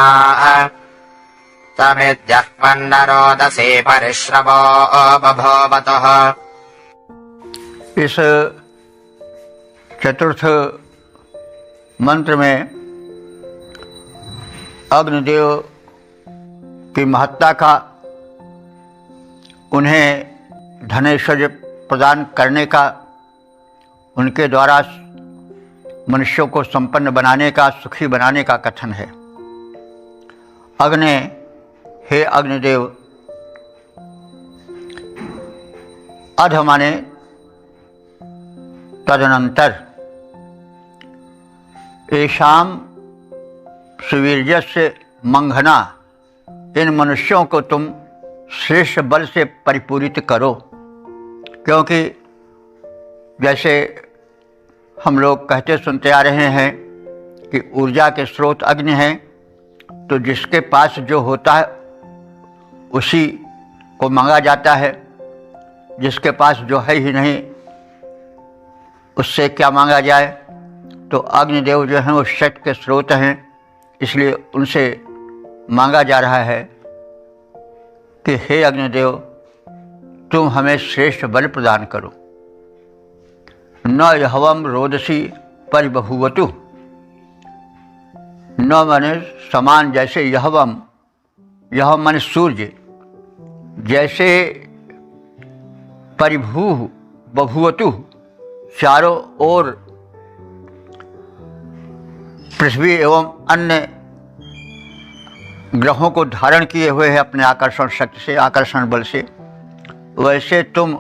तमिद्यः पन्नरोदसी परिश्रवो बभूवतः। इस चतुर्थ मंत्र में अग्निदेव की महत्ता का, उन्हें धनैश्वर्य प्रदान करने का, उनके द्वारा मनुष्यों को संपन्न बनाने का, सुखी बनाने का कथन है। अग्नि, हे अग्निदेव, अध माने तदनंतर, येषाम सुवीर्यस्य मंघना, इन मनुष्यों को तुम श्रेष्ठ बल से परिपूरित करो। क्योंकि जैसे हम लोग कहते सुनते आ रहे हैं कि ऊर्जा के स्रोत अग्नि हैं, तो जिसके पास जो होता है उसी को मांगा जाता है। जिसके पास जो है ही नहीं उससे क्या मांगा जाए। तो अग्निदेव जो हैं वो शक्ति के स्रोत हैं, इसलिए उनसे मांगा जा रहा है कि हे अग्निदेव, तुम हमें श्रेष्ठ बल प्रदान करो। न यहवम रोदसी परिबभूवतु, न माने समान, जैसे यहवम, यह माने सूर्य, जैसे परिभू बभूवतु, चारों ओर पृथ्वी एवं अन्य ग्रहों को धारण किए हुए हैं अपने आकर्षण शक्ति से, आकर्षण बल से, वैसे तुम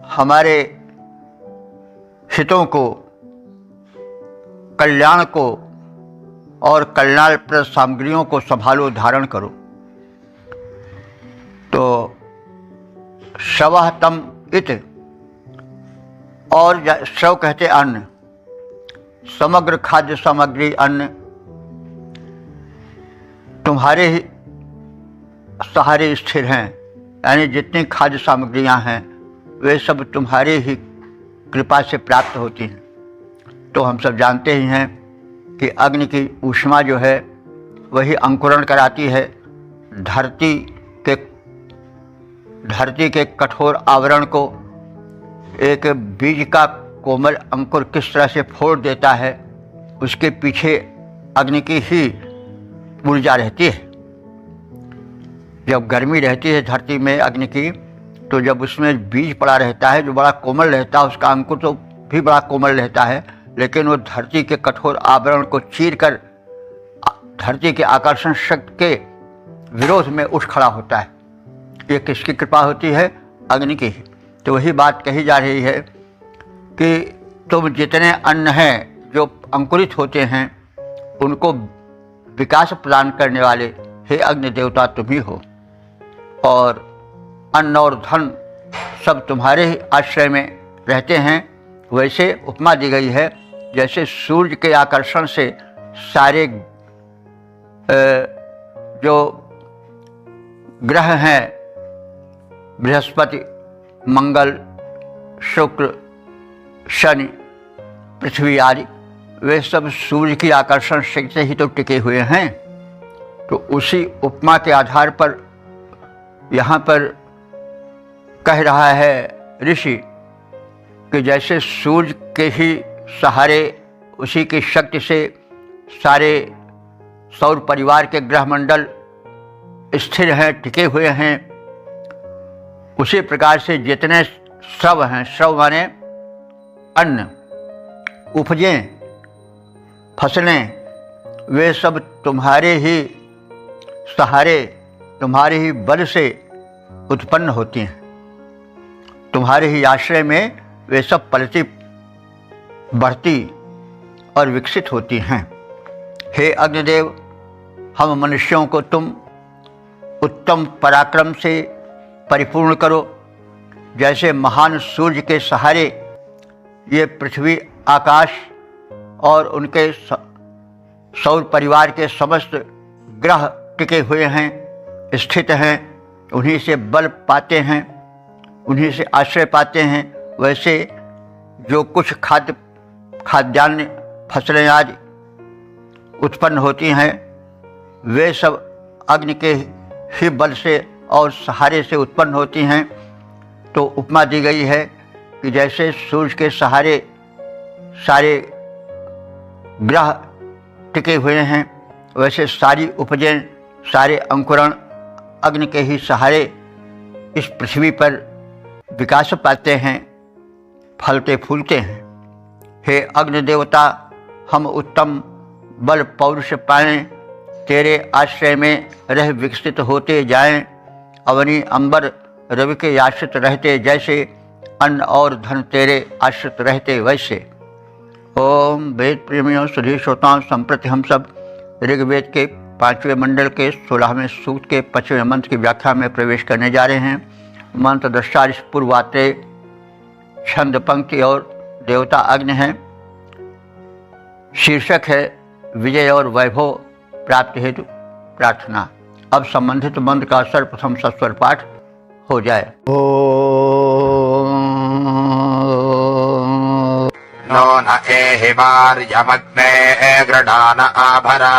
हमारे हितों को, कल्याण को और कल्याणप्रद सामग्रियों को संभालो, धारण करो। तो शवः तम इत, और शव कहते अन्न, समग्र खाद्य सामग्री अन्न तुम्हारे ही सहारे स्थिर हैं। यानी जितनी खाद्य सामग्रियां हैं वे सब तुम्हारे ही कृपा से प्राप्त होती हैं। तो हम सब जानते ही हैं कि अग्नि की ऊष्मा जो है वही अंकुरण कराती है। धरती के कठोर आवरण को एक बीज का कोमल अंकुर किस तरह से फोड़ देता है, उसके पीछे अग्नि की ही ऊर्जा रहती है। जब गर्मी रहती है धरती में अग्नि की, तो जब उसमें बीज पड़ा रहता है जो बड़ा कोमल रहता है, उसका अंकुर तो भी बड़ा कोमल रहता है, लेकिन वो धरती के कठोर आवरण को चीरकर धरती के आकर्षण शक्ति के विरोध में उठ खड़ा होता है। ये किसकी कृपा होती है? अग्नि की ही। तो वही बात कही जा रही है कि तुम जितने अन्न हैं जो अंकुरित होते हैं उनको विकास प्रदान करने वाले हे अग्नि देवता तुम ही हो, और अन्न और धन सब तुम्हारे ही आश्रय में रहते हैं। वैसे उपमा दी गई है जैसे सूर्य के आकर्षण से सारे जो ग्रह हैं बृहस्पति, मंगल, शुक्र, शनि, पृथ्वी आदि, वे सब सूर्य की आकर्षण शक्ति से ही तो टिके हुए हैं। तो उसी उपमा के आधार पर यहाँ पर कह रहा है ऋषि कि जैसे सूर्य के ही सहारे, उसी की शक्ति से सारे सौर परिवार के ग्रह मंडल स्थिर हैं, टिके हुए हैं, उसी प्रकार से जितने स्रव हैं, स्रव माने अन्न, उपजें, फसलें, वे सब तुम्हारे ही सहारे, तुम्हारे ही बल से उत्पन्न होती हैं। तुम्हारे ही आश्रय में वे सब पलती, बढ़ती और विकसित होती हैं। हे अग्निदेव, हम मनुष्यों को तुम उत्तम पराक्रम से परिपूर्ण करो। जैसे महान सूर्य के सहारे ये पृथ्वी, आकाश और उनके सौर परिवार के समस्त ग्रह टिके हुए हैं, स्थित हैं, उन्हीं से बल पाते हैं, उन्हीं से आश्रय पाते हैं, वैसे जो कुछ खाद्यान्न, फसलें आदि उत्पन्न होती हैं, वे सब अग्नि के ही बल से और सहारे से उत्पन्न होती हैं। तो उपमा दी गई है कि जैसे सूर्य के सहारे सारे ग्रह टिके हुए हैं, वैसे सारी उपजें, सारे अंकुरण अग्नि के ही सहारे इस पृथ्वी पर विकास पाते हैं, फलते फूलते हैं। हे अग्नि देवता, हम उत्तम बल पौरुष पाएं, तेरे आश्रय में रह विकसित होते जाएं, अवनी अंबर रवि के आश्रित रहते जैसे, अन्न और धन तेरे आश्रित रहते वैसे। ओम वेद प्रेमियों, सुधी श्रोताओं, संप्रति हम सब ऋग्वेद के 5वें मंडल के 16वें सूक्त के 5वें मंत्र की व्याख्या में प्रवेश करने जा रहे हैं। मंत्र दृष्टा पूर्वात्रे, छंद पंक्ति और देवता अग्नि है। शीर्षक है विजय और वैभव प्राप्ति हेतु प्रार्थना। अब संबंधित मंत्र का सर्वप्रथम सस्वर पाठ हो जाए। नो न एहि वार्यमग्ने गृणान आभरा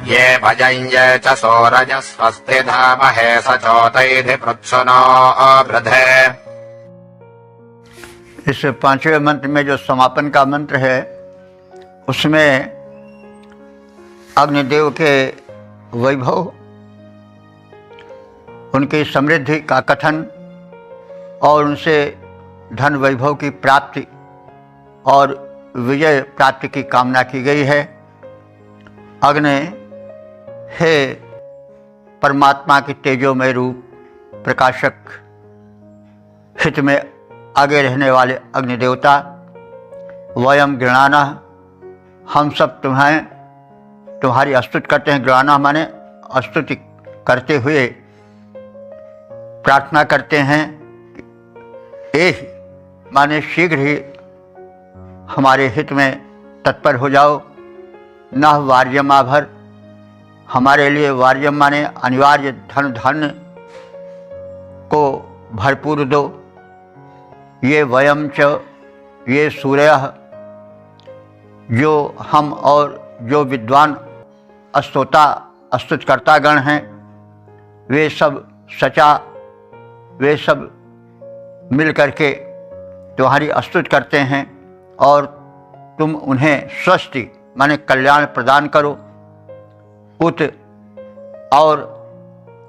ये भजन्ये च सोरज स्वस्ति धामहे सचोतैधि पृत्सुनो वृधे। इस 5वें मंत्र में जो समापन का मंत्र है, उसमें अग्निदेव के वैभव, उनकी समृद्धि का कथन और उनसे धन वैभव की प्राप्ति और विजय प्राप्ति की कामना की गई है। अग्नि, हे परमात्मा की तेजोमय रूप, प्रकाशक, हित में आगे रहने वाले अग्नि देवता, वयम गृणाना, हम सब तुम्हारी स्तुति करते हैं। गृणाना माने स्तुति करते हुए प्रार्थना करते हैं। एहि माने शीघ्र ही हमारे हित में तत्पर हो जाओ। न वार्यमाभर, हमारे लिए वार्यम माने अनिवार्य धन को भरपूर दो। ये वयम च, ये सूर्य, जो हम और जो विद्वान स्तोता स्तुतिकर्ता गण हैं, वे सब सचा, वे सब मिल करके तुम्हारी स्तुति करते हैं और तुम उन्हें स्वस्ति माने कल्याण प्रदान करो। उत और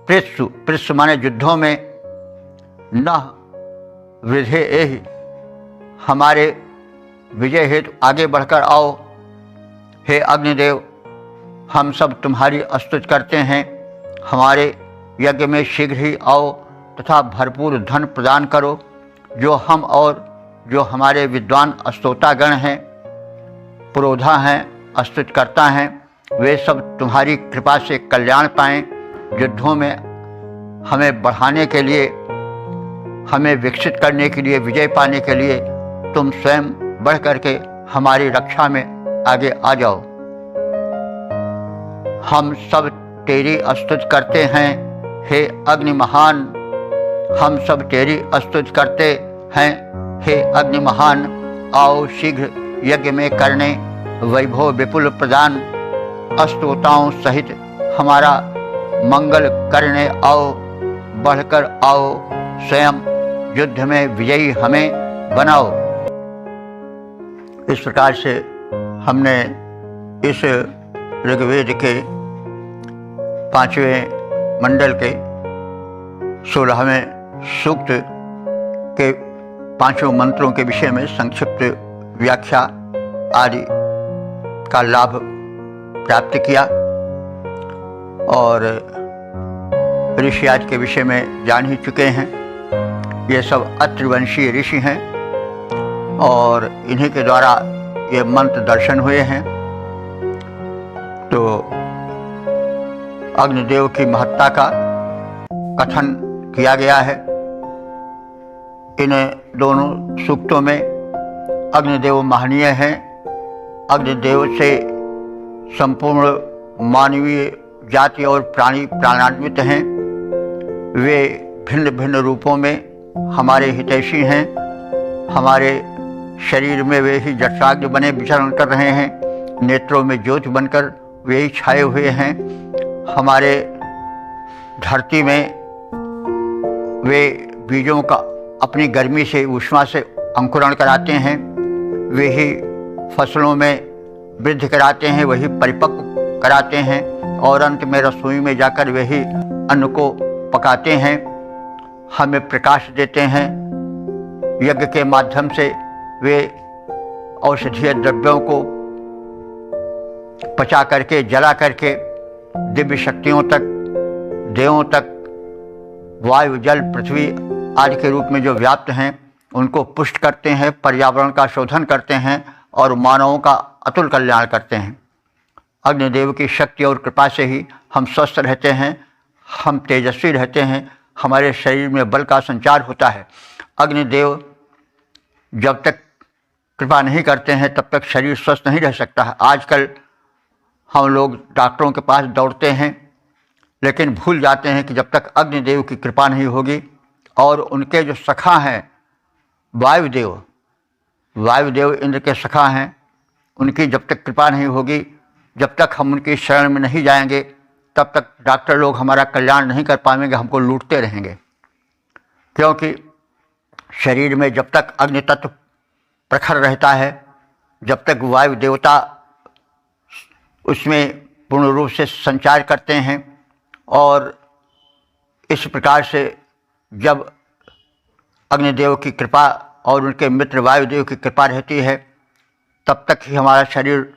पृष्ठ माने युद्धों में, न वृद्धे एहि, हमारे विजय हेतु आगे बढ़कर आओ। हे अग्निदेव, हम सब तुम्हारी स्तुति करते हैं, हमारे यज्ञ में शीघ्र ही आओ तथा भरपूर धन प्रदान करो। जो हम और जो हमारे विद्वान स्तोतागण हैं, पुरोधा हैं, स्तुतिकर्ता हैं, वे सब तुम्हारी कृपा से कल्याण पाएं। युद्धों में हमें बढ़ाने के लिए, हमें विकसित करने के लिए, विजय पाने के लिए तुम स्वयं बढ़ करके हमारी रक्षा में आगे आ जाओ। हम सब तेरी स्तुति करते हैं, हे अग्नि महान, हम सब तेरी स्तुति करते हैं। हे अग्नि महान, आओ शीघ्र यज्ञ में करने वैभव विपुल प्रदान, स्तोताओं सहित हमारा मंगल करने आओ। बढ़कर आओ, स्वयं युद्ध में विजयी हमें बनाओ। इस प्रकार से हमने इस ऋग्वेद के 5वें मंडल के 16वें सूक्त के 5 मंत्रों के विषय में संक्षिप्त व्याख्या आदि का लाभ प्राप्त किया और ऋषि आज के विषय में जान ही चुके हैं। ये सब अत्रिवंशीय ऋषि हैं और इन्हीं के द्वारा ये मंत्र दर्शन हुए हैं। तो अग्निदेव की महत्ता का कथन किया गया है इन दोनों सूक्तों में। अग्निदेव महनीय हैं। अग्निदेव से संपूर्ण मानवीय जाति और प्राणी प्राणान्वित हैं। वे भिन्न भिन्न रूपों में हमारे हितैषी हैं। हमारे शरीर में वे ही जठराग्नि बने विचरण कर रहे हैं। नेत्रों में ज्योति बनकर वे ही छाए हुए हैं। हमारे धरती में वे बीजों का अपनी गर्मी से ऊष्मा से अंकुरण कराते हैं। वे ही फसलों में वृद्धि कराते हैं, वही परिपक्व कराते हैं और अंत में रसोई में जाकर वे ही अन्न को पकाते हैं, हमें प्रकाश देते हैं। यज्ञ के माध्यम से वे औषधीय द्रव्यों को पचा करके जला करके दिव्य शक्तियों तक, देवों तक, वायु जल पृथ्वी आदि के रूप में जो व्याप्त हैं उनको पुष्ट करते हैं, पर्यावरण का शोधन करते हैं और मानवों का अतुल कल्याण करते हैं। अग्निदेव की शक्ति और कृपा से ही हम स्वस्थ रहते हैं, हम तेजस्वी रहते हैं, हमारे शरीर में बल का संचार होता है। अग्निदेव जब तक कृपा नहीं करते हैं तब तक शरीर स्वस्थ नहीं रह सकता है। आजकल हम लोग डॉक्टरों के पास दौड़ते हैं लेकिन भूल जाते हैं कि जब तक अग्निदेव की कृपा नहीं होगी और उनके जो सखा हैं वायुदेव, वायुदेव इंद्र के सखा हैं, उनकी जब तक कृपा नहीं होगी, जब तक हम उनकी शरण में नहीं जाएंगे तब तक डॉक्टर लोग हमारा कल्याण नहीं कर पाएंगे, हमको लूटते रहेंगे। क्योंकि शरीर में जब तक अग्नि तत्व प्रखर रहता है, जब तक वायु देवता उसमें पूर्ण रूप से संचार करते हैं और इस प्रकार से जब अग्निदेव की कृपा और उनके मित्र वायुदेव की कृपा रहती है तब तक ही हमारा शरीर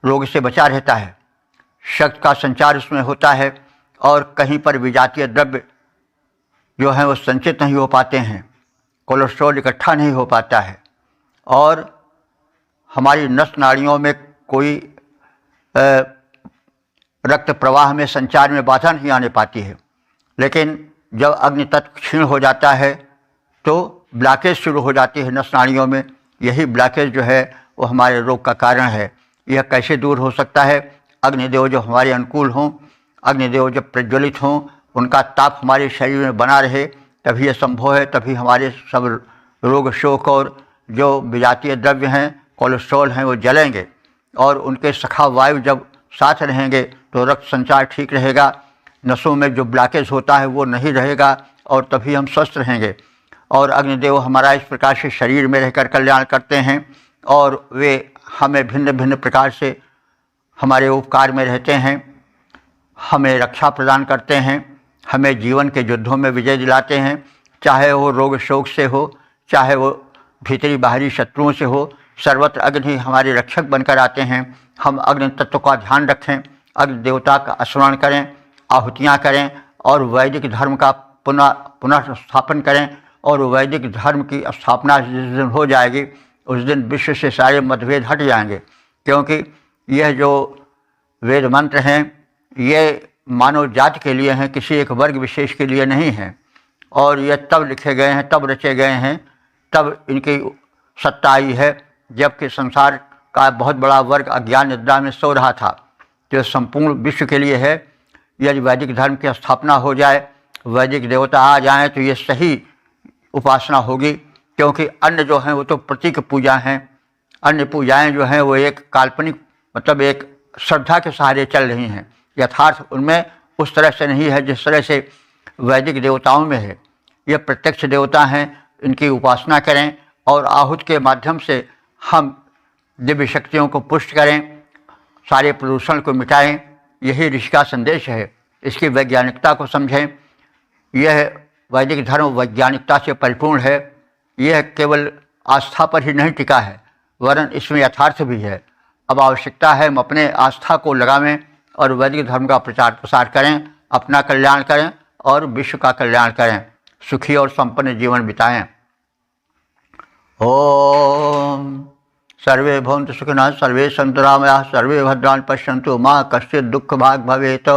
रोग से बचा रहता है। शक्ति का संचार उसमें होता है और कहीं पर विजातीय द्रव्य जो हैं वो संचित नहीं हो पाते हैं, कोलेस्ट्रॉल इकट्ठा नहीं हो पाता है और हमारी नस नाड़ियों में कोई रक्त प्रवाह में संचार में बाधा नहीं आने पाती है। लेकिन जब अग्नि तत्व क्षीण हो जाता है तो ब्लॉकेज शुरू हो जाती है नस नाड़ियों में। यही ब्लॉकेज जो है वो हमारे रोग का कारण है। यह कैसे दूर हो सकता है? अग्निदेव जो हमारे अनुकूल हों, अग्निदेव जब प्रज्वलित हों, उनका ताप हमारे शरीर में बना रहे, तभी यह संभव है। तभी हमारे सब रोग शोक और जो विजातीय द्रव्य हैं, कोलेस्ट्रॉल हैं, वो जलेंगे और उनके सखा वायु जब साथ रहेंगे तो रक्त संचार ठीक रहेगा, नसों में जो ब्लॉकेज होता है वो नहीं रहेगा और तभी हम स्वस्थ रहेंगे। और अग्निदेव हमारा इस प्रकार से शरीर में रहकर कल्याण करते हैं और वे हमें भिन्न भिन्न प्रकार से हमारे उपकार में रहते हैं, हमें रक्षा प्रदान करते हैं, हमें जीवन के युद्धों में विजय दिलाते हैं। चाहे वो रोग शोक से हो, चाहे वो भीतरी बाहरी शत्रुओं से हो, सर्वत्र अग्नि हमारे रक्षक बनकर आते हैं। हम अग्नि तत्व का ध्यान रखें, अग्नि देवता का स्मरण करें, आहुतियाँ करें और वैदिक धर्म का पुनः स्थापन करें। और वैदिक धर्म की स्थापना जिस दिन हो जाएगी उस दिन विश्व से सारे मतभेद हट जाएंगे। क्योंकि यह जो वेद मंत्र हैं ये मानव जाति के लिए हैं, किसी एक वर्ग विशेष के लिए नहीं हैं। और यह तब लिखे गए हैं, तब रचे गए हैं, तब इनकी सत्ता आई है जबकि संसार का बहुत बड़ा वर्ग अज्ञान निद्रा में सो रहा था। जो संपूर्ण विश्व के लिए है, यदि वैदिक धर्म की स्थापना हो जाए, वैदिक देवता आ जाएं, तो ये सही उपासना होगी। क्योंकि अन्य जो हैं वो तो प्रतीक पूजा हैं, अन्य पूजाएं जो हैं वो एक काल्पनिक, मतलब एक श्रद्धा के सहारे चल रही हैं। यथार्थ उनमें उस तरह से नहीं है जिस तरह से वैदिक देवताओं में है। ये प्रत्यक्ष देवता हैं, इनकी उपासना करें और आहूत के माध्यम से हम दिव्य शक्तियों को पुष्ट करें, सारे प्रदूषण को मिटाएं। यही ऋषि का संदेश है। इसकी वैज्ञानिकता को समझें। यह वैदिक धर्म वैज्ञानिकता से परिपूर्ण है। यह केवल आस्था पर ही नहीं टिका है, वरन इसमें यथार्थ भी है। अब आवश्यकता है हम अपने आस्था को लगावें और वैदिक धर्म का प्रचार प्रसार करें, अपना कल्याण करें और विश्व का कल्याण करें, सुखी और संपन्न जीवन बिताएं। ओम सर्वे भवन्तु सुखिनः, सर्वे सन्तु निरामयाः, सर्वे भद्राणि पश्यन्तु, मा कश्चित् दुःखभाग् भवेत्।